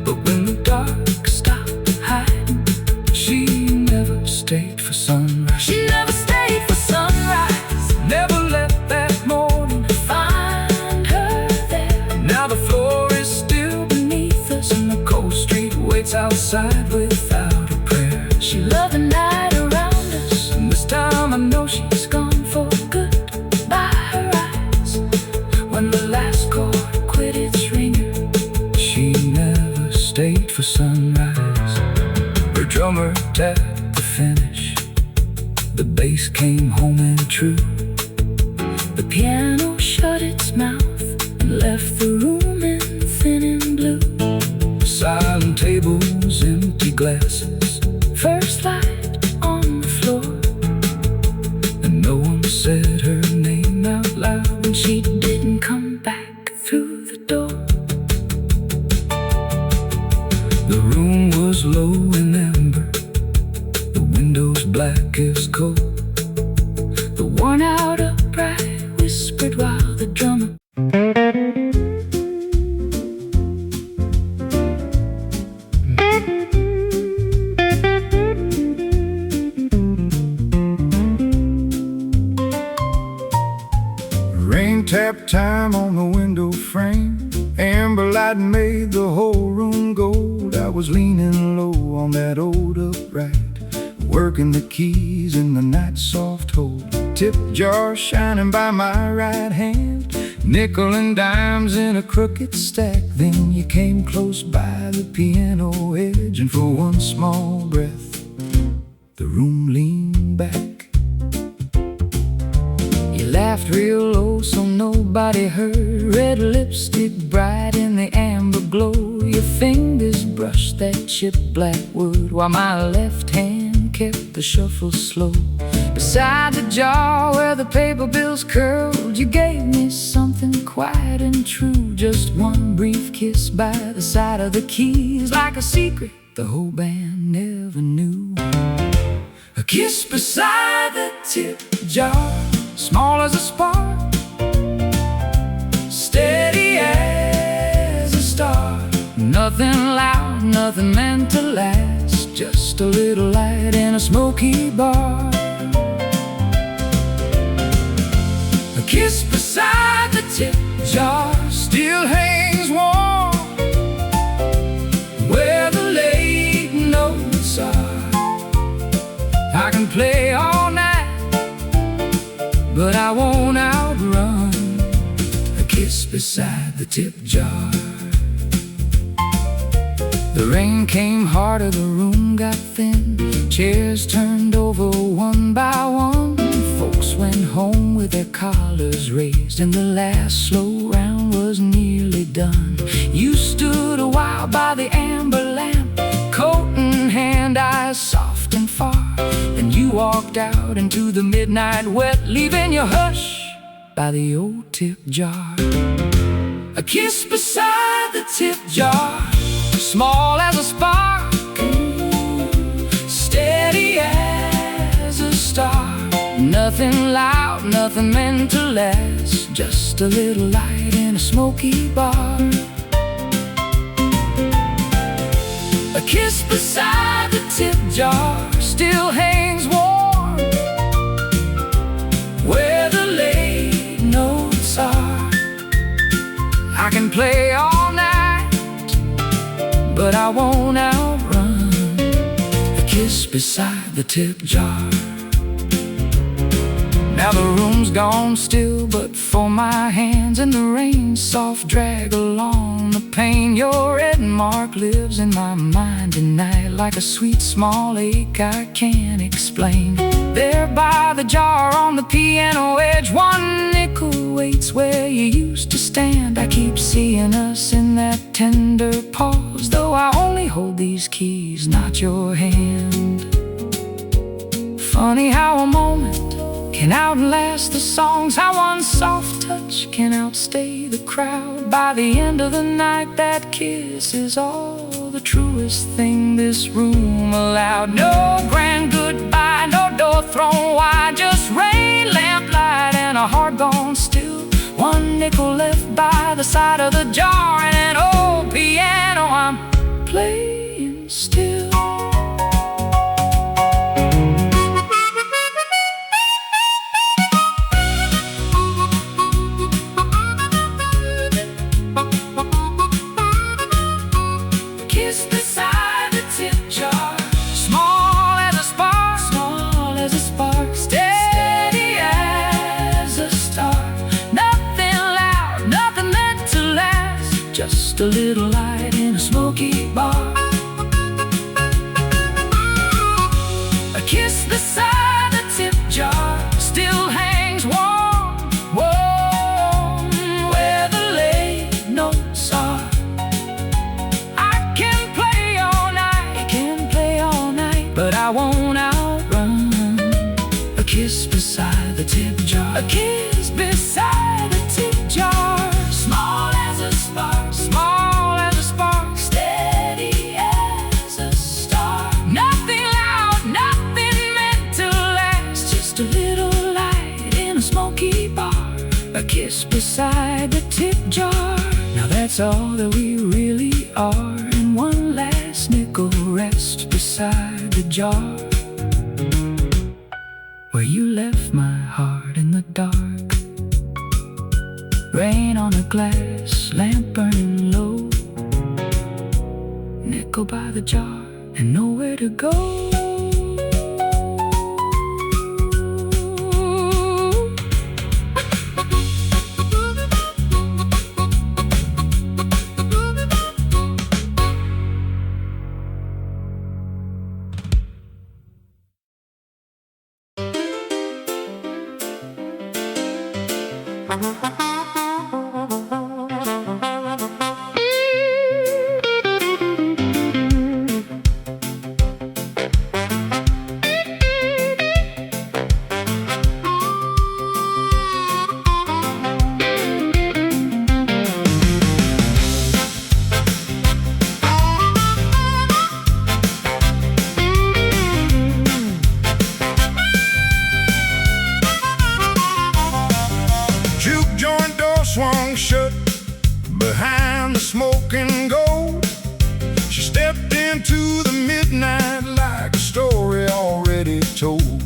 but when the dark Stopped hiding, she never stayed for sunrise. she never stayed for sunrise. Never let that morning Find her there. now the floor is still beneath us, and the cold street waits outside without a prayer. She loved the night around us, And this time I know she's gone for good by her eyes. When the last chord quit its ringer, she never stayed for sunrise. Her drummer tapped the finish, the bass came home and true. the piano shut its mouth and left the room in thin and blue. Silent tables, empty glasses, First light on the floor, and no one said her name out loud. and she didn't come back through the door. The room was low in amber, the windows black as coal. The worn out upright whispered while the drummer Rain tap time on the window frame, amber light made the whole room gold. I was leaning low on that old upright, working the keys in the night soft hold. Tip jar shining by my right hand, nickel and dimes in a crooked stack. Then you came close by the piano edge, and for one small breath the room leaned back. You laughed real low so nobody heard, red lipstick bright in the amber glow. Your fingers brushed that chipped black wood, while my left hand kept the shuffle slow. Beside the jar where the paper bills curled, you gave me something quiet and true. Just one brief kiss by the side of the keys, like a secret the whole band never knew. A kiss beside the tip jar, small as a spark, steady as a star. Nothing loud, nothing meant to last, just a little light in a smoky bar. A kiss beside the tip jar still hangs warm where the late notes are. I can play all night, but I won't outrun a kiss beside the tip jar. The rain came harder, the room got thin, chairs turned over one by one. Folks went home with their collars raised, and the last slow round was nearly done. You stood a while by the amber lamp, coat in hand, eyes soft and far. Then you walked out into the midnight wet, leaving your hush by the old tip jar. A kiss beside the tip jar, small as a spark, steady as a star. Nothing loud, nothing meant to last, just a little light in a smoky bar. A kiss beside the tip jar still hangs warm where the late notes are. I can play all night, but I won't outrun a kiss beside the tip jar. Now the room's gone still, but for my hands in the rain soft drag along the pane. Your red mark lives in my mind tonight, like a sweet small ache I can't explain. There by the jar on the piano edge, one nickel waits where you used to stand. I keep seeing us in that tender pause, though I only hold these keys, not your hand. Funny how a moment can outlast the songs, how one soft touch can outstay the crowd. By the end of the night, that kiss is all the truest thing this room allowed. No grand goodbye, no door thrown wide, just rain, lamplight, and a heart gone still. One nickel left by the side of the jar, and an old piano I'm playing still. Just a little light in a smoky bar. A kiss beside the tip jar still hangs warm, warm where the late notes are. I can play all night, but I won't outrun a kiss beside the tip jar. A kiss beside the tip jar, small as a spark, small as a spark, steady as a star. Nothing loud, nothing meant to last, just a little light in a smoky bar. A kiss beside the tip jar, now that's all that we really are. And one last nickel rests beside the jar, where you left my heart in the dark. Rain on a glass lamp burning low, nickel by the jar and nowhere to go. behind the smoking gold. She stepped into the midnight like a story already told.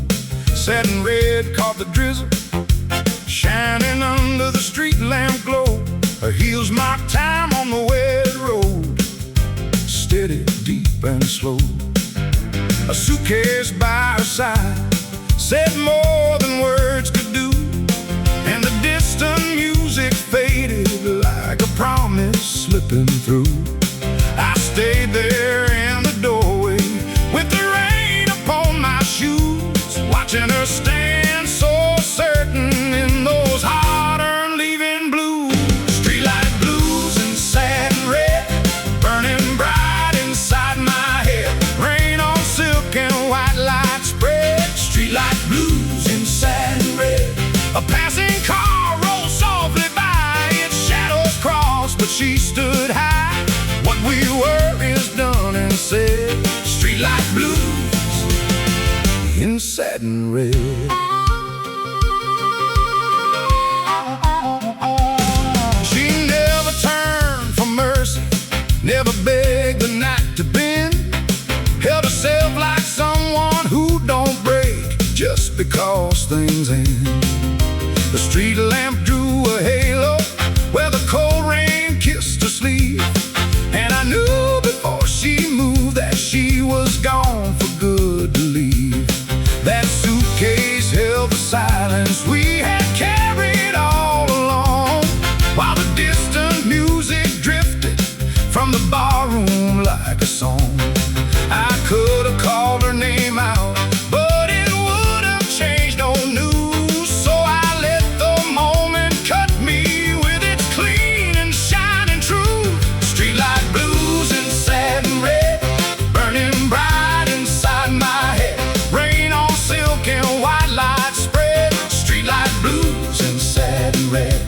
Satin red caught the drizzle, shining under the street lamp glow. Her heels marked time on the wet road, steady, deep and slow. A suitcase by her side said more than words could do, and the distant music faded like a promise slipping through. I stayed there in the doorway with the rain upon my shoes, watching her stand so certain in those hard-earned leaving blues. Streetlight blues and satin red, burning bright inside my head. Rain on silk and white light spread. Streetlight blues and satin red. A passing car rolled softly by, its shadows crossed, but she stood high. What we were is done and said. Streetlight blues in satin red. She never turned for mercy, never begged the night to bend. Held herself like someone who don't break just because things end. The street lamp drew a halo where the cold rain kissed her sleeve, and I knew before she moved that she was gone for good to leave. That suitcase held the silence we had carried all along, while the distant music drifted from the barroom like a song. I could have called her name out, but it would have changed no news. So I let the moment cut me with its clean and shining truth. Streetlight blues and satin red, burning bright inside my head. Rain on silk and white light spread. Streetlight blues and satin red.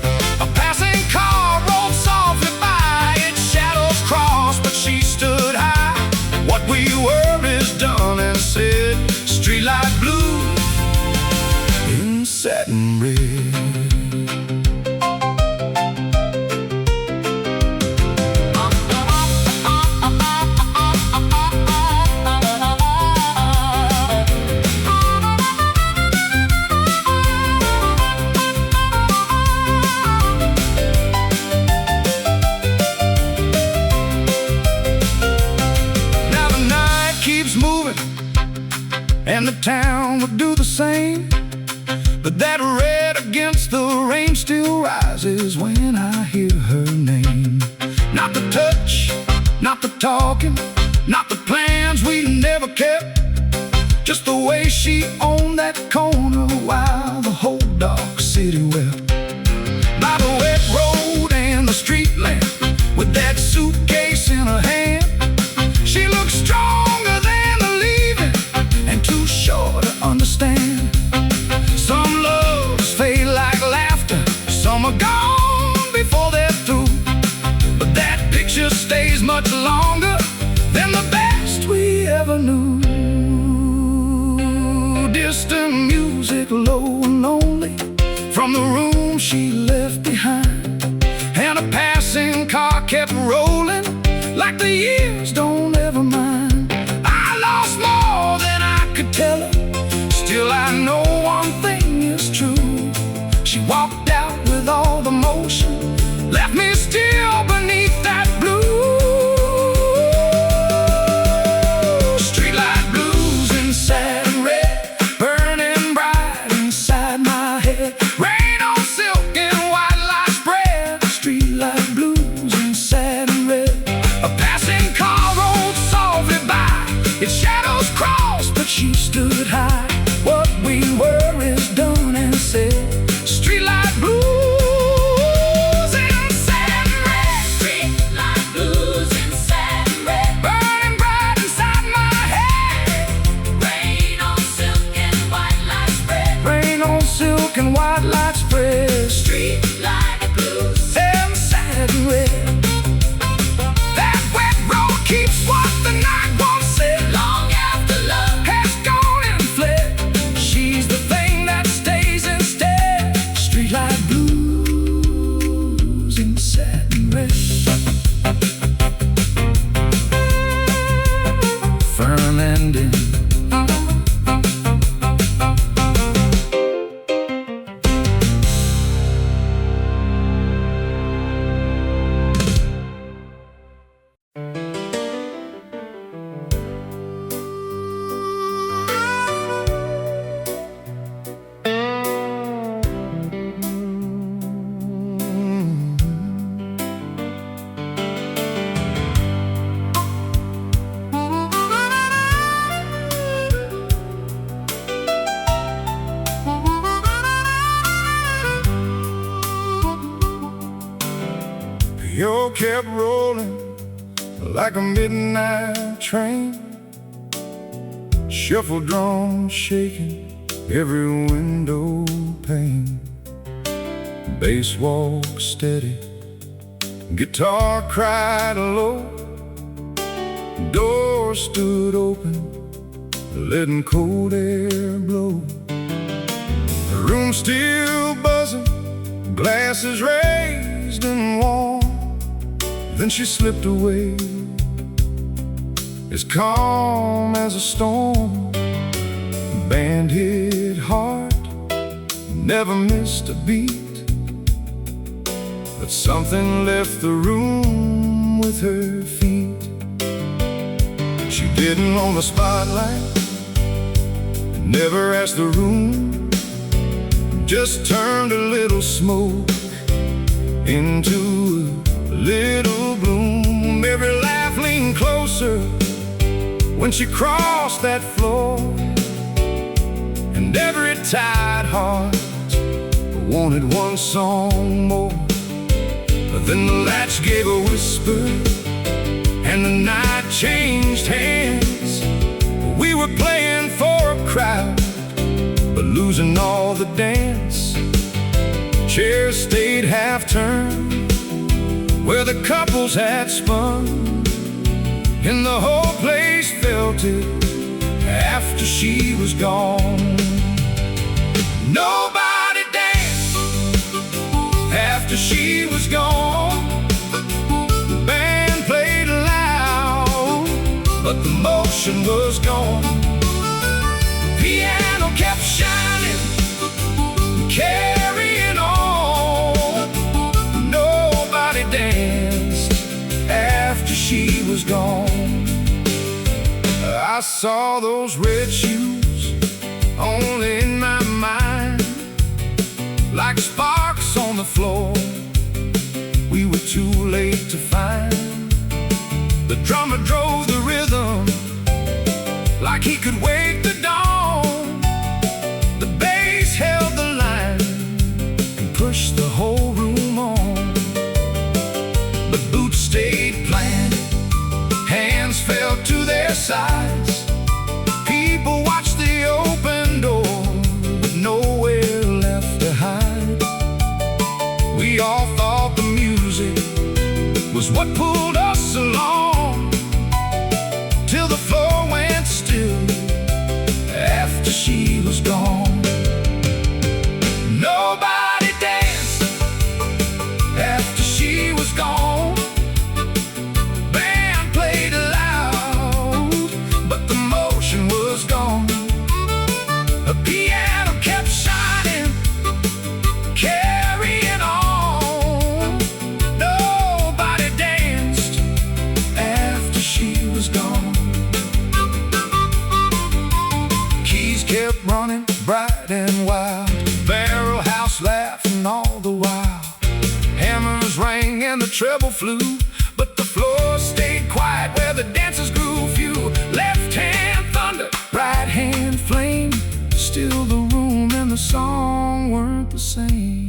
A passing car rolled softly by, its shadows crossed, but she stood high. What we were is done and said. Streetlight blues in satin red. Now the night keeps moving, and the town will do the same, but that red against the rain still rises when I hear her name. Not the touch, not the talking, not the plans we never kept, just the way she owned that corner while the whole dark city wept. By the wet road and the street lamp, with that suitcase in her hand, she looked stronger than the leaving, and too short to understand. Some loves fade like laughter, some are gone before they're through, but that picture stays much longer than the best we ever knew. Distant music, low and lonely, from the room she left behind, and a passing car kept rolling like the years don't ever mind. I lost more than I could tell her, still I know one thing is true. She walked out with all the motion, left me still beneath that blue. Streetlight blues in satin red, burning bright inside my head. Rain on silk and white light spread. Streetlight blues in satin red. A passing car world kept rolling like a midnight train. Shuffle drums shaking every window pane. Bass walked steady, guitar cried low. Doors stood open, letting cold air blow. The room still buzzing, glasses raised and warm. Then she slipped away, as calm as a storm. Band hit hard, never missed a beat, but something left the room with her feet. She didn't want the spotlight, never asked the room, just turned a little smoke into a little bloom. Every laugh leaned closer when she crossed that floor, and every tired heart wanted one song more. Then the latch gave a whisper, and the night changed hands. We were playing for a crowd, but losing all the dance. Chairs stayed half-turned where the couples had spun, and the whole place felt it after she was gone. Nobody danced after she was gone. The band played loud, but the motion was gone. The piano kept shining, carrying on. Nobody danced after she was gone. I saw those red shoes only in my mind, like sparks on the floor we were too late to find. The drummer drove the rhythm like he could wake the dawn. The bass held the line and pushed the whole room on. The boots stayed planted, hands fell to their sides. People watched the open door with nowhere left to hide. We all thought the music was what pulled us along, till the floor went still after she was gone. Nobody danced after she was gone. Band played loud, but the motion was gone. The piano kept shining, carrying on. Nobody danced after she was gone. Keys kept running bright and wild, Barrelhouse laughing all the while. Hammers rang and the treble flew, but the floor stayed quiet where the dancers grew few. Left hand thunder, right hand flame, still the room and the song weren't the same.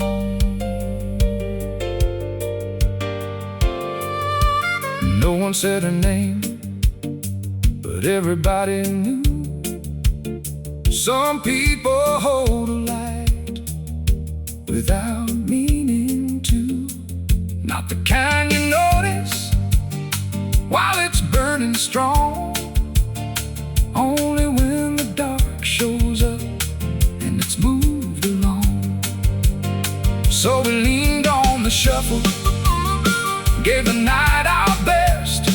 No one said her name, but everybody knew. Some people hold a light without meaning to, not the kind you notice while it's burning strong, only when the dark shows up and it's moved along. So we leaned on the shuffle, gave the night our best,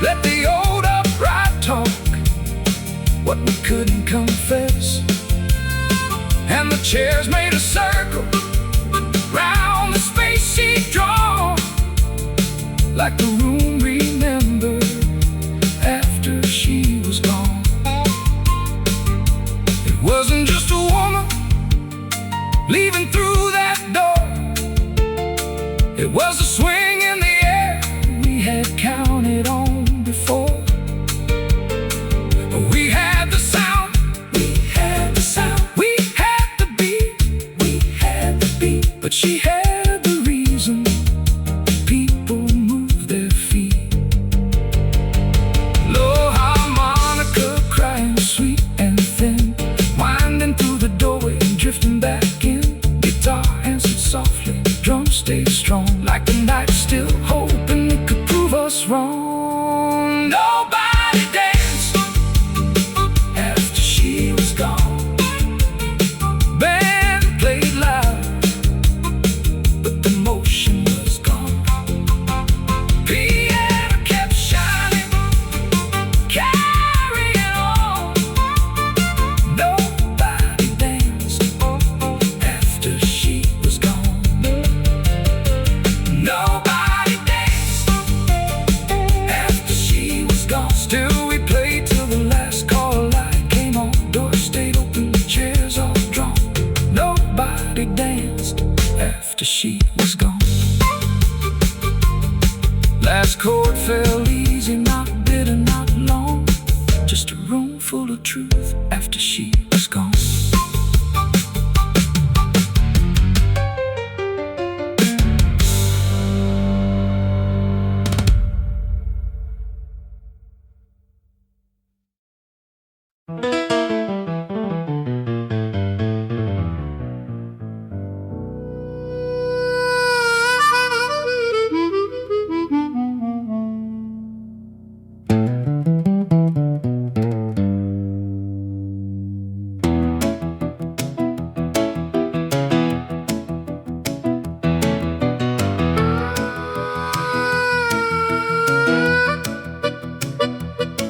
let the old upright talk what we couldn't confess. And the chairs made a circle round the space she'd drawn, like the room remembered after she was gone. It wasn't just a woman leaving through that door, it was a swing in the air we had counted on before. We had the sound, we had the sound, we had the beat, we had the beat, but she had the reason, the was wrong. Nobody danced after she was gone. Band played loud, but the motion was gone. Piano kept shining, carrying on. Nobody danced after she was gone. Nobody danced after she was gone. Still we played till the last call light came on. Doors stayed open, chairs all drawn. Nobody danced after she was gone. Last chord fell easy, not bitter, not long. Just a room full of truth after she was gone.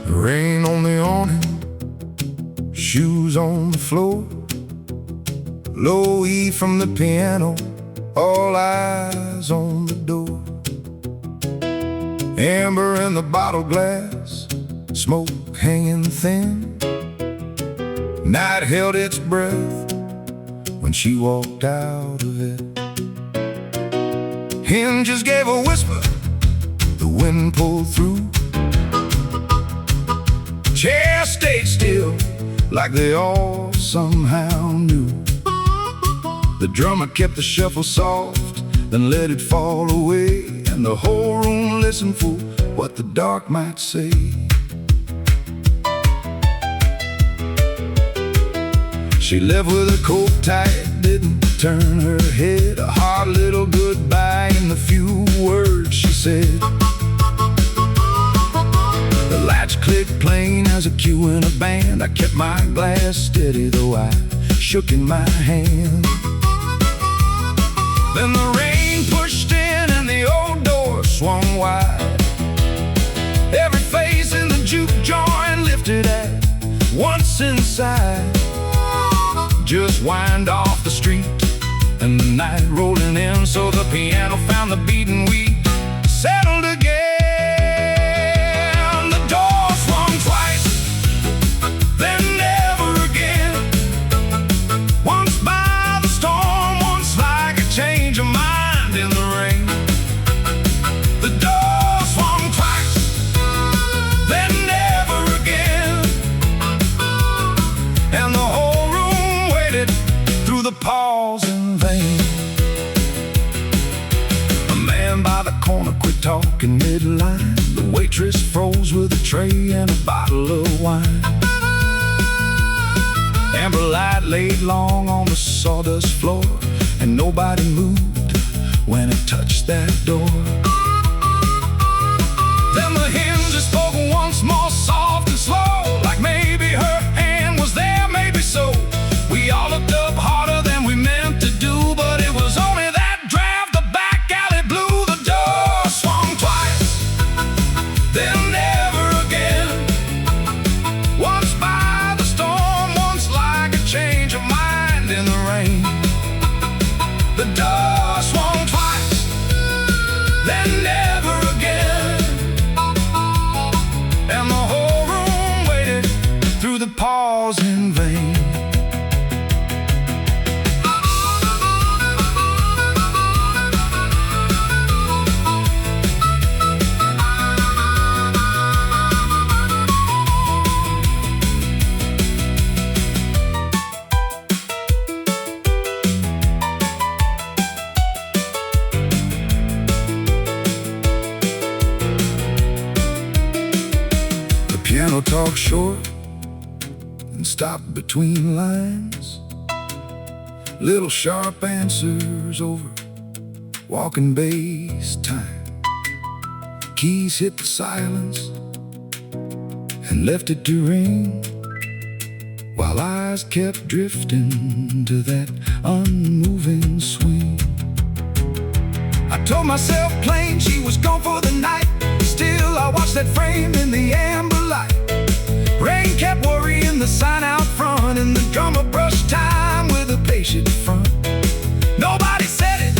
Rain on the awning, shoes on the floor, low E from the piano, all eyes on the door. Amber in the bottle glass, smoke hanging thin. Night held its breath when she walked out of it. Hinges gave a whisper, the wind pulled through. Chairs stayed still, like they all somehow knew. The drummer kept the shuffle soft, then let it fall away, and the whole room listened for what the dark might say. She left with her coat tight, didn't turn her head. A hard little goodbye in the few words she said. The latch clicked plain as a cue in a band. I kept my glass steady, though I shook in my hand. Then the rain pushed in and the old door swung wide. Every face in the juke-joint lifted at once inside. Just wind off the street and the night rolling in. So the piano found the beat and we settled again. The pause in vain. A man by the corner quit talking mid-line. The waitress froze with a tray and a bottle of wine. Amber light laid long on the sawdust floor, and nobody moved when it touched that door. Then the hinges spoke once more, soft and slow, like maybe her hand was there, maybe so. We all looked up harder than we meant to do, but it was only that draft the back alley blew. The door swung twice, then never again. Once by the storm, once like a change of mind in the rain. The door swung twice, then never again. And the whole room waited through the pause in vain. Piano talk short and stop between lines. Little sharp answers over walking bass time. keys hit the silence and left it to ring, while eyes kept drifting to that unmoving swing. I told myself plain she was gone for the night. Still I watched that frame in the amber light. Rain kept worrying the sign out front, and the drummer brushed time with a patient front. Nobody said it,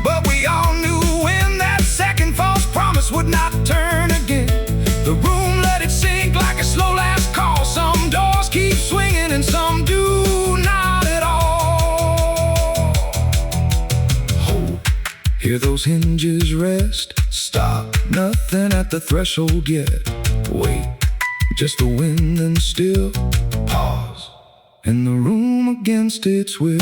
but we all knew when that second false promise would not turn again. The room let it sink like a slow last call. Some doors keep swinging and some do not at all. Hold, hear those hinges rest. Stop, nothing at the threshold yet. Wait, just the wind and still. Pause, in the room against its will.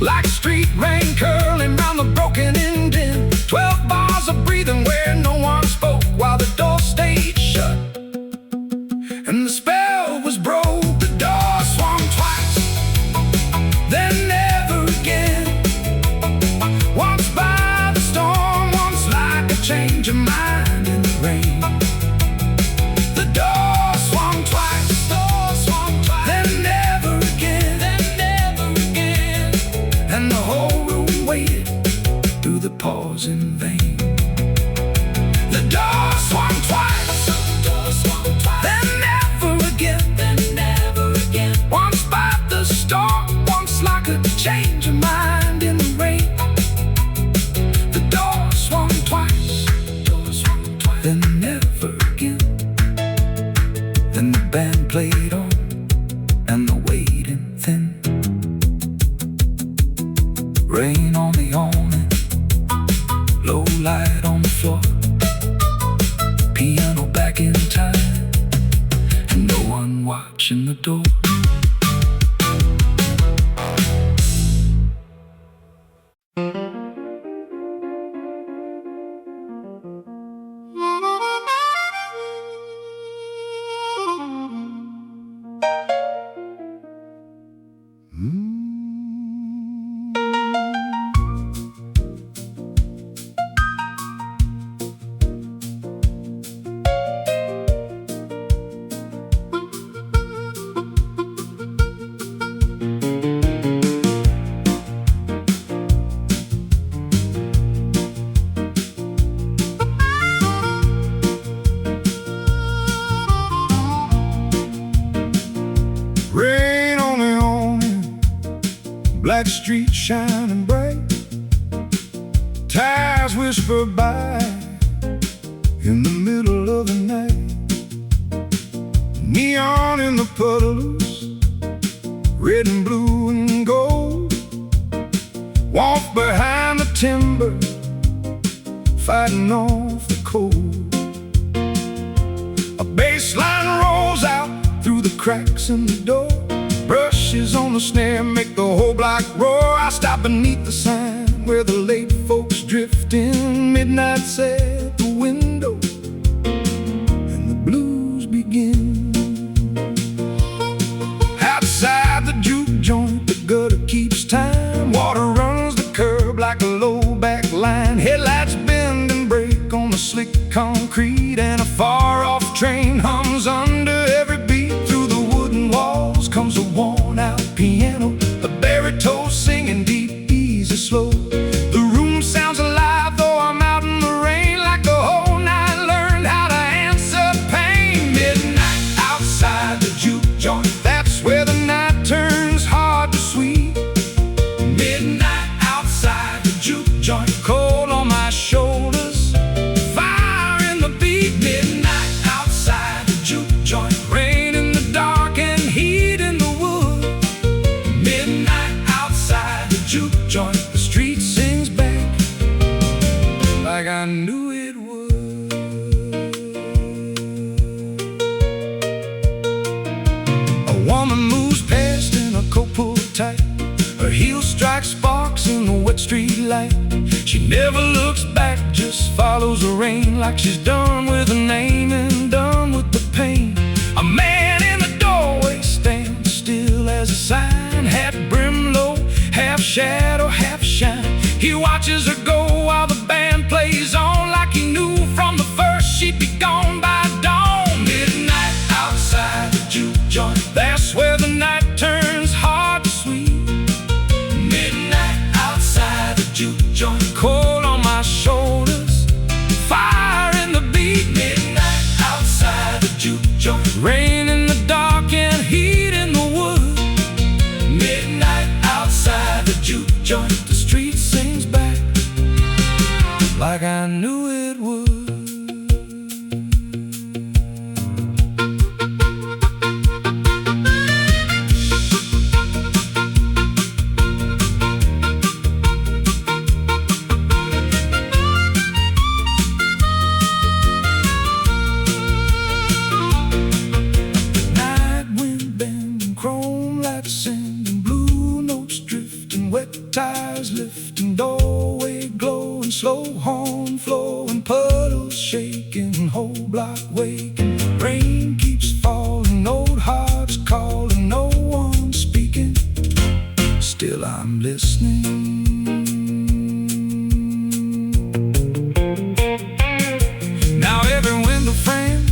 Like street rain curling round the broken indent. 12 bars of breathing where no one spoke, while the door stayed shut and the spell was broke. The door swung twice, then never again. Once by the storm, once like a change of mind in the rain. The door swung twice, then never again, and the whole room waited through the pause in vain. The door swung twice, then never again, once by the storm, once like a change of mind in the rain. The door swung twice, then never again. Then the band played on and the waiting thinned. Rain on the awning, low light on the floor, piano back in time, and no one watching the door. Rain on the awning, black street shining bright. Tires whisper by in the middle of the night. Neon in the puddles, red and blue and gold. Warmth behind the timber, fighting off the cold. A bass line rolls out through the cracks in the door. Brushes on the snare make the whole block roar. I stop beneath the sign where the late folks drift in. Midnight's at the window and the blues begin. Outside the juke joint, the gutter keeps time. Water runs the curb like a low back line. Headlights bend and break on the slick concrete, and a far off train hums under every beat. Through the wooden walls comes a worn out piano, a baritone singing deep, easy, slow. The room sounds alive though I'm out in the rain, like the whole night learned how to answer pain. Midnight outside the juke joint, that's where the night turns hard to sweet. Midnight outside the juke joint, cold on my shoulders, fire in the beat. Midnight outside the juke joint, rain in the dark and heat in the wood. Midnight outside the juke joint, the street Never looks back, just follows the rain, like she's done with the name and done with the pain. A man in the doorway stands still as a sign, half brim low, half shadow, half shine. He watches her go while the band plays on, like he knew from the first she'd be gone by dawn. Midnight outside the juke joint, that's where the night turns hard to sweet. Midnight outside the juke joint, cold on my shoulders, fire in the beat. Midnight outside the juke joint, rain in the dark and heat in the wood. Midnight outside the juke joint, the street sings back like I knew it would. Night wind bending, chrome lights sending, blue notes drifting, wet tires lifting, doorway glowing, slow horn flowing, puddles shaking, whole block waking. Rain keeps falling, old hearts calling, no one speaking. Still I'm listening. Now every window frame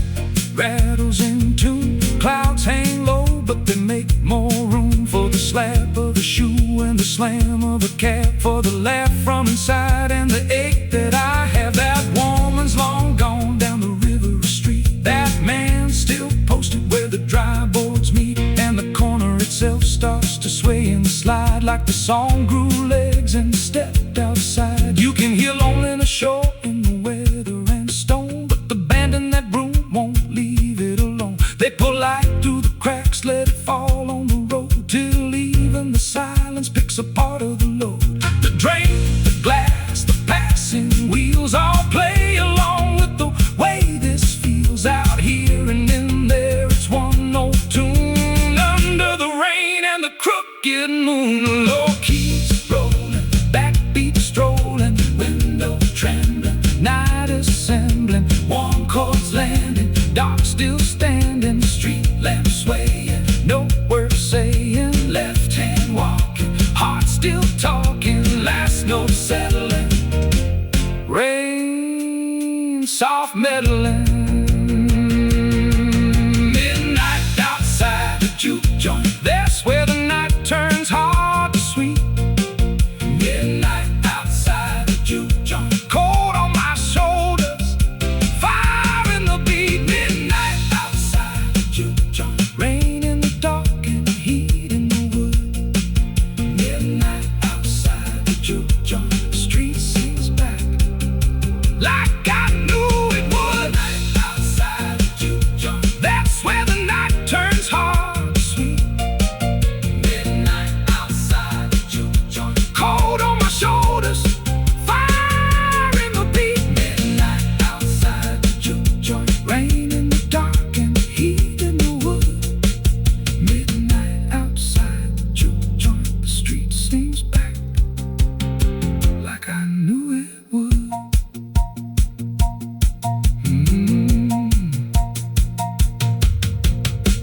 rattles in tune. Clouds hang low, but they make more room for the slap of a shoe and the slam of a cap, for the laugh from inside and the ache that I have. That woman's long gone down the river street. That man's still posted where the dry boards meet, and the corner itself starts to sway and slide, like the song grew legs and stepped outside. You can hear loneliness show in the weather and stone, but the band in that room won't leave it alone. They pull light through the cracks, let it fall on the road, till even the silence picks a part of the load. The drain, the glass, the passing wheels all play along with the way this feels. Out here and in there, it's one old tune. Under the rain and the crooked moon, low keys rolling, backbeat strolling, window trembling, night assembling, warm chords landing, dark still standing, street lamps swaying, no word saying, left hand walking, heart still talking, last note settling, rain soft meddling. Midnight outside the juke joint, that's where the night turns hard to sweet. Midnight outside the juke joint, cold on my shoulders, fire in the beat. Midnight outside the juke joint, rain in the dark and heat in the wood. Midnight outside the juke joint, the street sings back like I knew it would. Midnight outside the juke joint, that's where the night turns hard to sweet. Midnight outside the juke joint, cold on my shoulders, fire in the beat. Midnight outside the juke joint, rain in the dark and heat in the wood. Midnight outside the juke joint, the street sings back like I knew it would.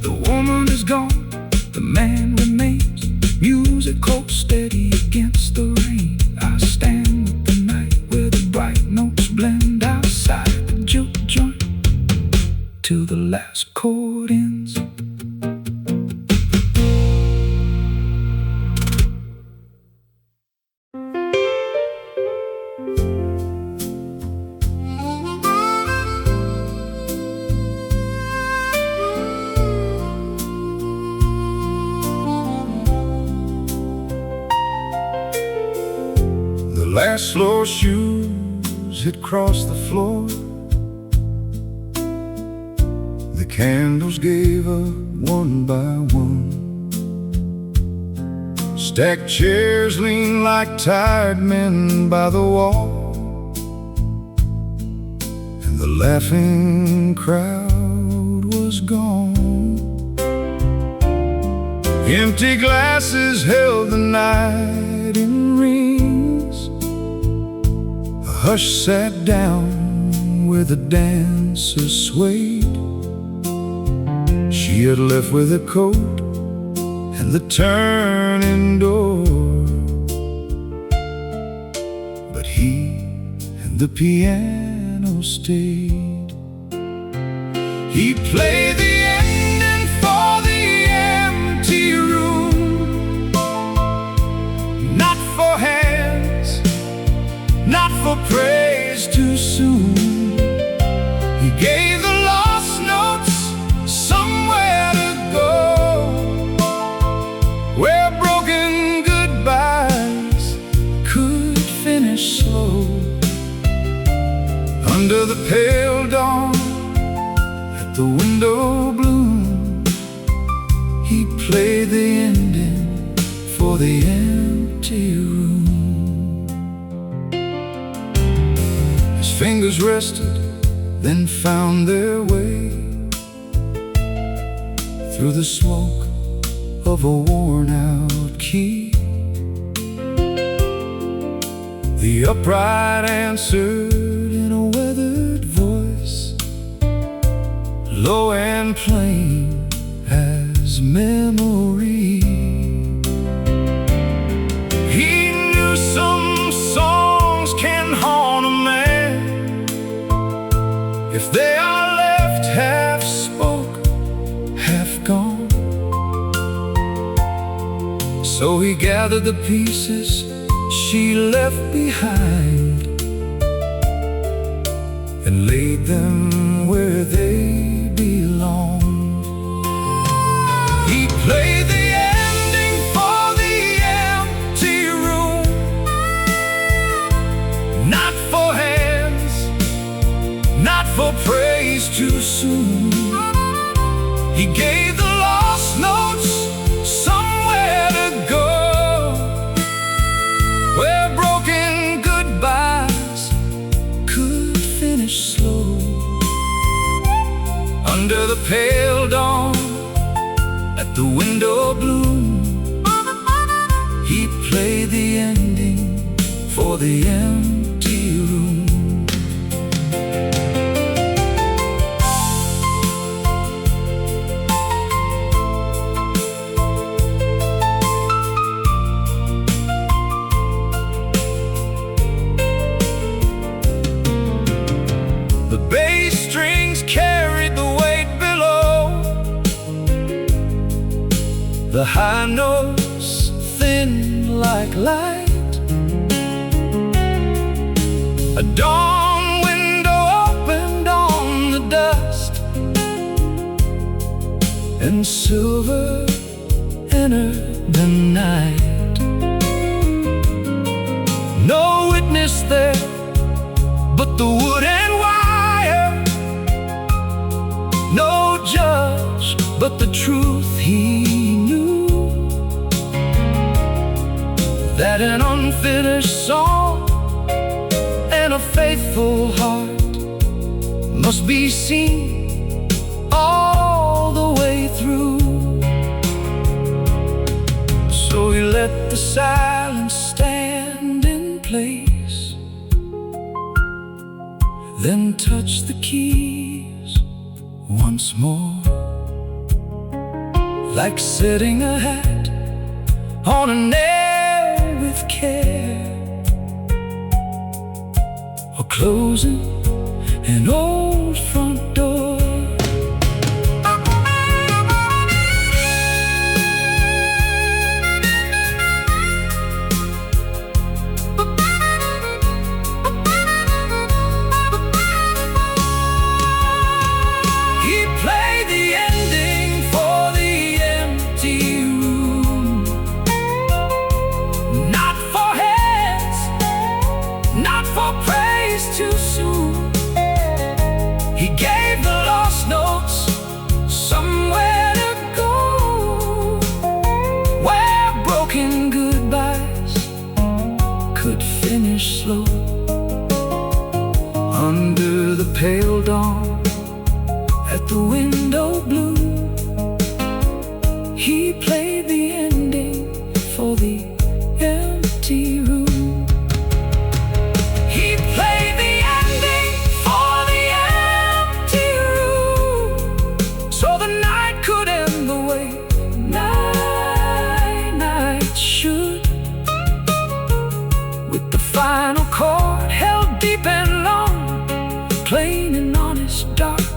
The woman is gone, the man remains, music holds steady against the rain. I stand with the night where the bright notes blend outside the juke joint till the last chord ends. The last slow shoes hit across the floor. The candles gave up one by one. Stacked chairs lean like tired men by the wall, and the laughing crowd was gone. Empty glasses held the night in rings. hush sat down where the dancers swayed. She had left with her coat and the turning door, but he and the piano stayed. He played the ending for the empty room, not for hands, not for praise too soon. He gave the lost notes somewhere to go, where broken goodbyes could finish slow. Under the pale dawn, at the window bloom, he played the ending for the empty room. His fingers rested, then found their way through the smoke of a worn-out key. The upright answered in a weathered voice, low and plain as memory. He knew some songs can haunt a man if they are left half spoke, half gone. So he gathered the pieces she left behind and laid them where they belong. He played the ending for the empty room, not for hands, not for praise too soon. He gave the lost notes somewhere to go, where broken goodbyes could finish slow. Under the pale dawn, at the window bloom, he played the ending for the empty room. The bass strings carried the weight below, the high notes thin like light. A dawn window opened on the dust, and silver entered the night. No witness there but the wood and wire, no judge but the truth he knew, that an unfinished song and a faithful heart must be seen all the way through. So he let the silence stand in place, then touched the keys once more, like setting a hat on a nail with care, or closing an old front door. Too soon, he gave the lost notes somewhere to go, where broken goodbyes could finish slow. Under the pale dawn, at the window blue, he played the ending for the empty room. He played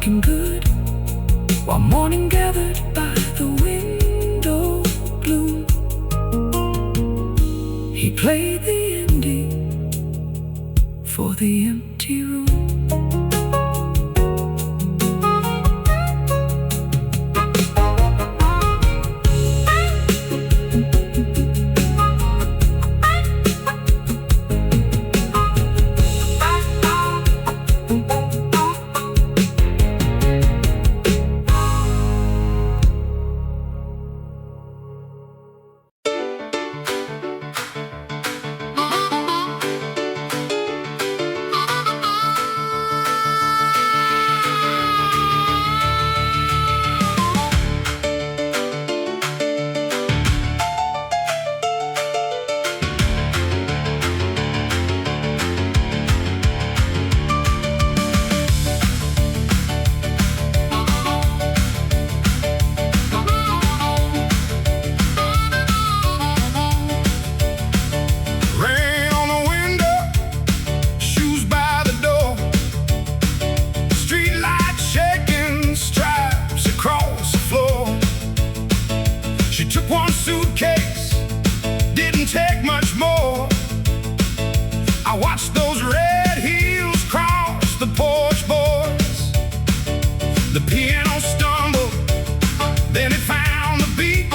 looking good, while morning gathered by the window gloom. He played the ending for the empty room. Suitcase, didn't take much more. I watched those red heels cross the porch boards. The piano stumbled, then it found the beat.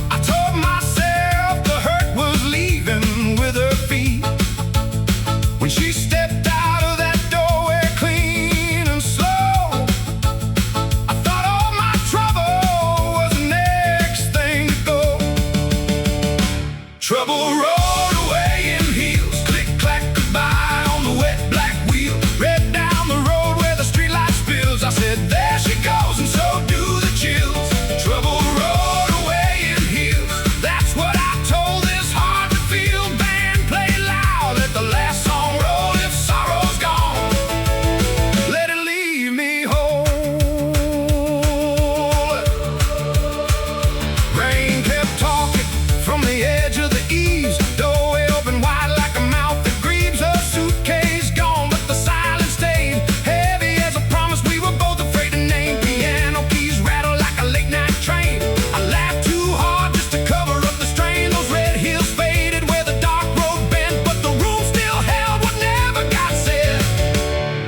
I told myself the hurt was leaving with her feet. When she stepped out of that doorway clean and slow, I thought all my trouble was the next thing to go. Trouble rode away in heels, click clack goodbye on the wet black wheel. Red down the road where the streetlight spills. I said there she goes, and so do the chills. Trouble rode away in heels, that's what I told this hard to feel band. Play it loud, let the last song roll. If sorrow's gone, let it leave me whole. Rain kept talking from the edge of the eaves, doorway open wide like a mouth that grieves. Her suitcase gone, but the silence stayed heavy as a promise we were both afraid to name. Piano keys rattle like a late night train. I laughed too hard just to cover up the strain. Those red heels faded where the dark road bent, but the room still held what never got said.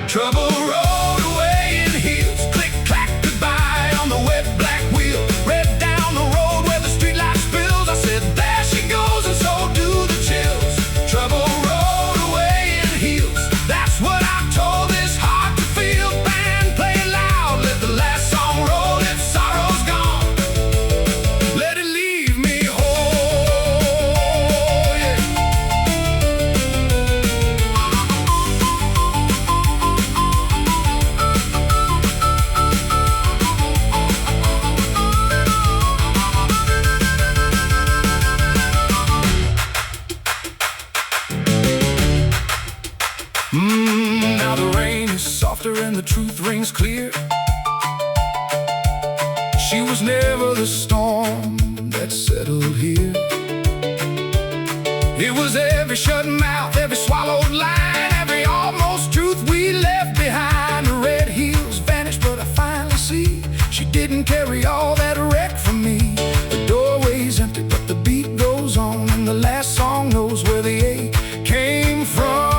Trouble rode away in heels, click clack goodbye on the wet black wheel. Red down the road where the streetlight spills. I said there she goes, and so do the chills. Trouble rode away in heels, that's what I told this hard to feel band. Play it loud, let the last song roll. If sorrow's gone, let it leave me whole. Yeah. Now the rain is softer and the truth rings clear. She was never the storm that settled here. It was every shut mouth, every swallowed line, every almost truth we left behind. The red heels vanished, but I finally see she didn't carry all that wreck from me. The doorway's empty, but the beat goes on, and the last song knows where the ache came from.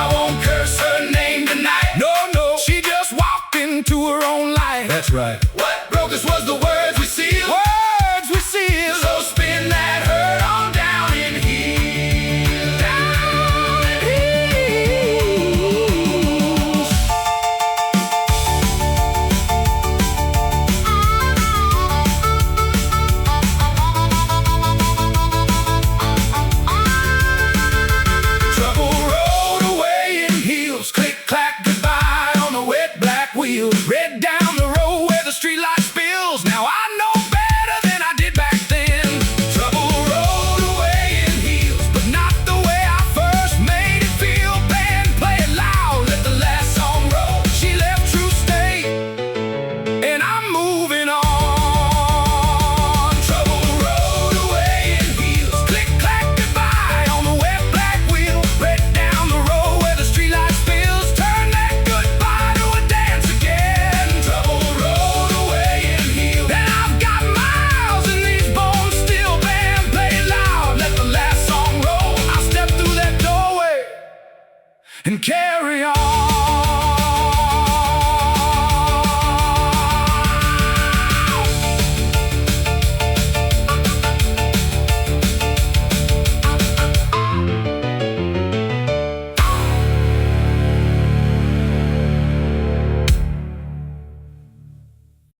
I won't curse her name tonight. No, no, she just walked into her own life. That's right. What broke us was the words we sealed. Words we sealed. So spin that hurt on down in heels. Down in heels. Trouble rode away in heels, click clack goodbye on the wet black wheel.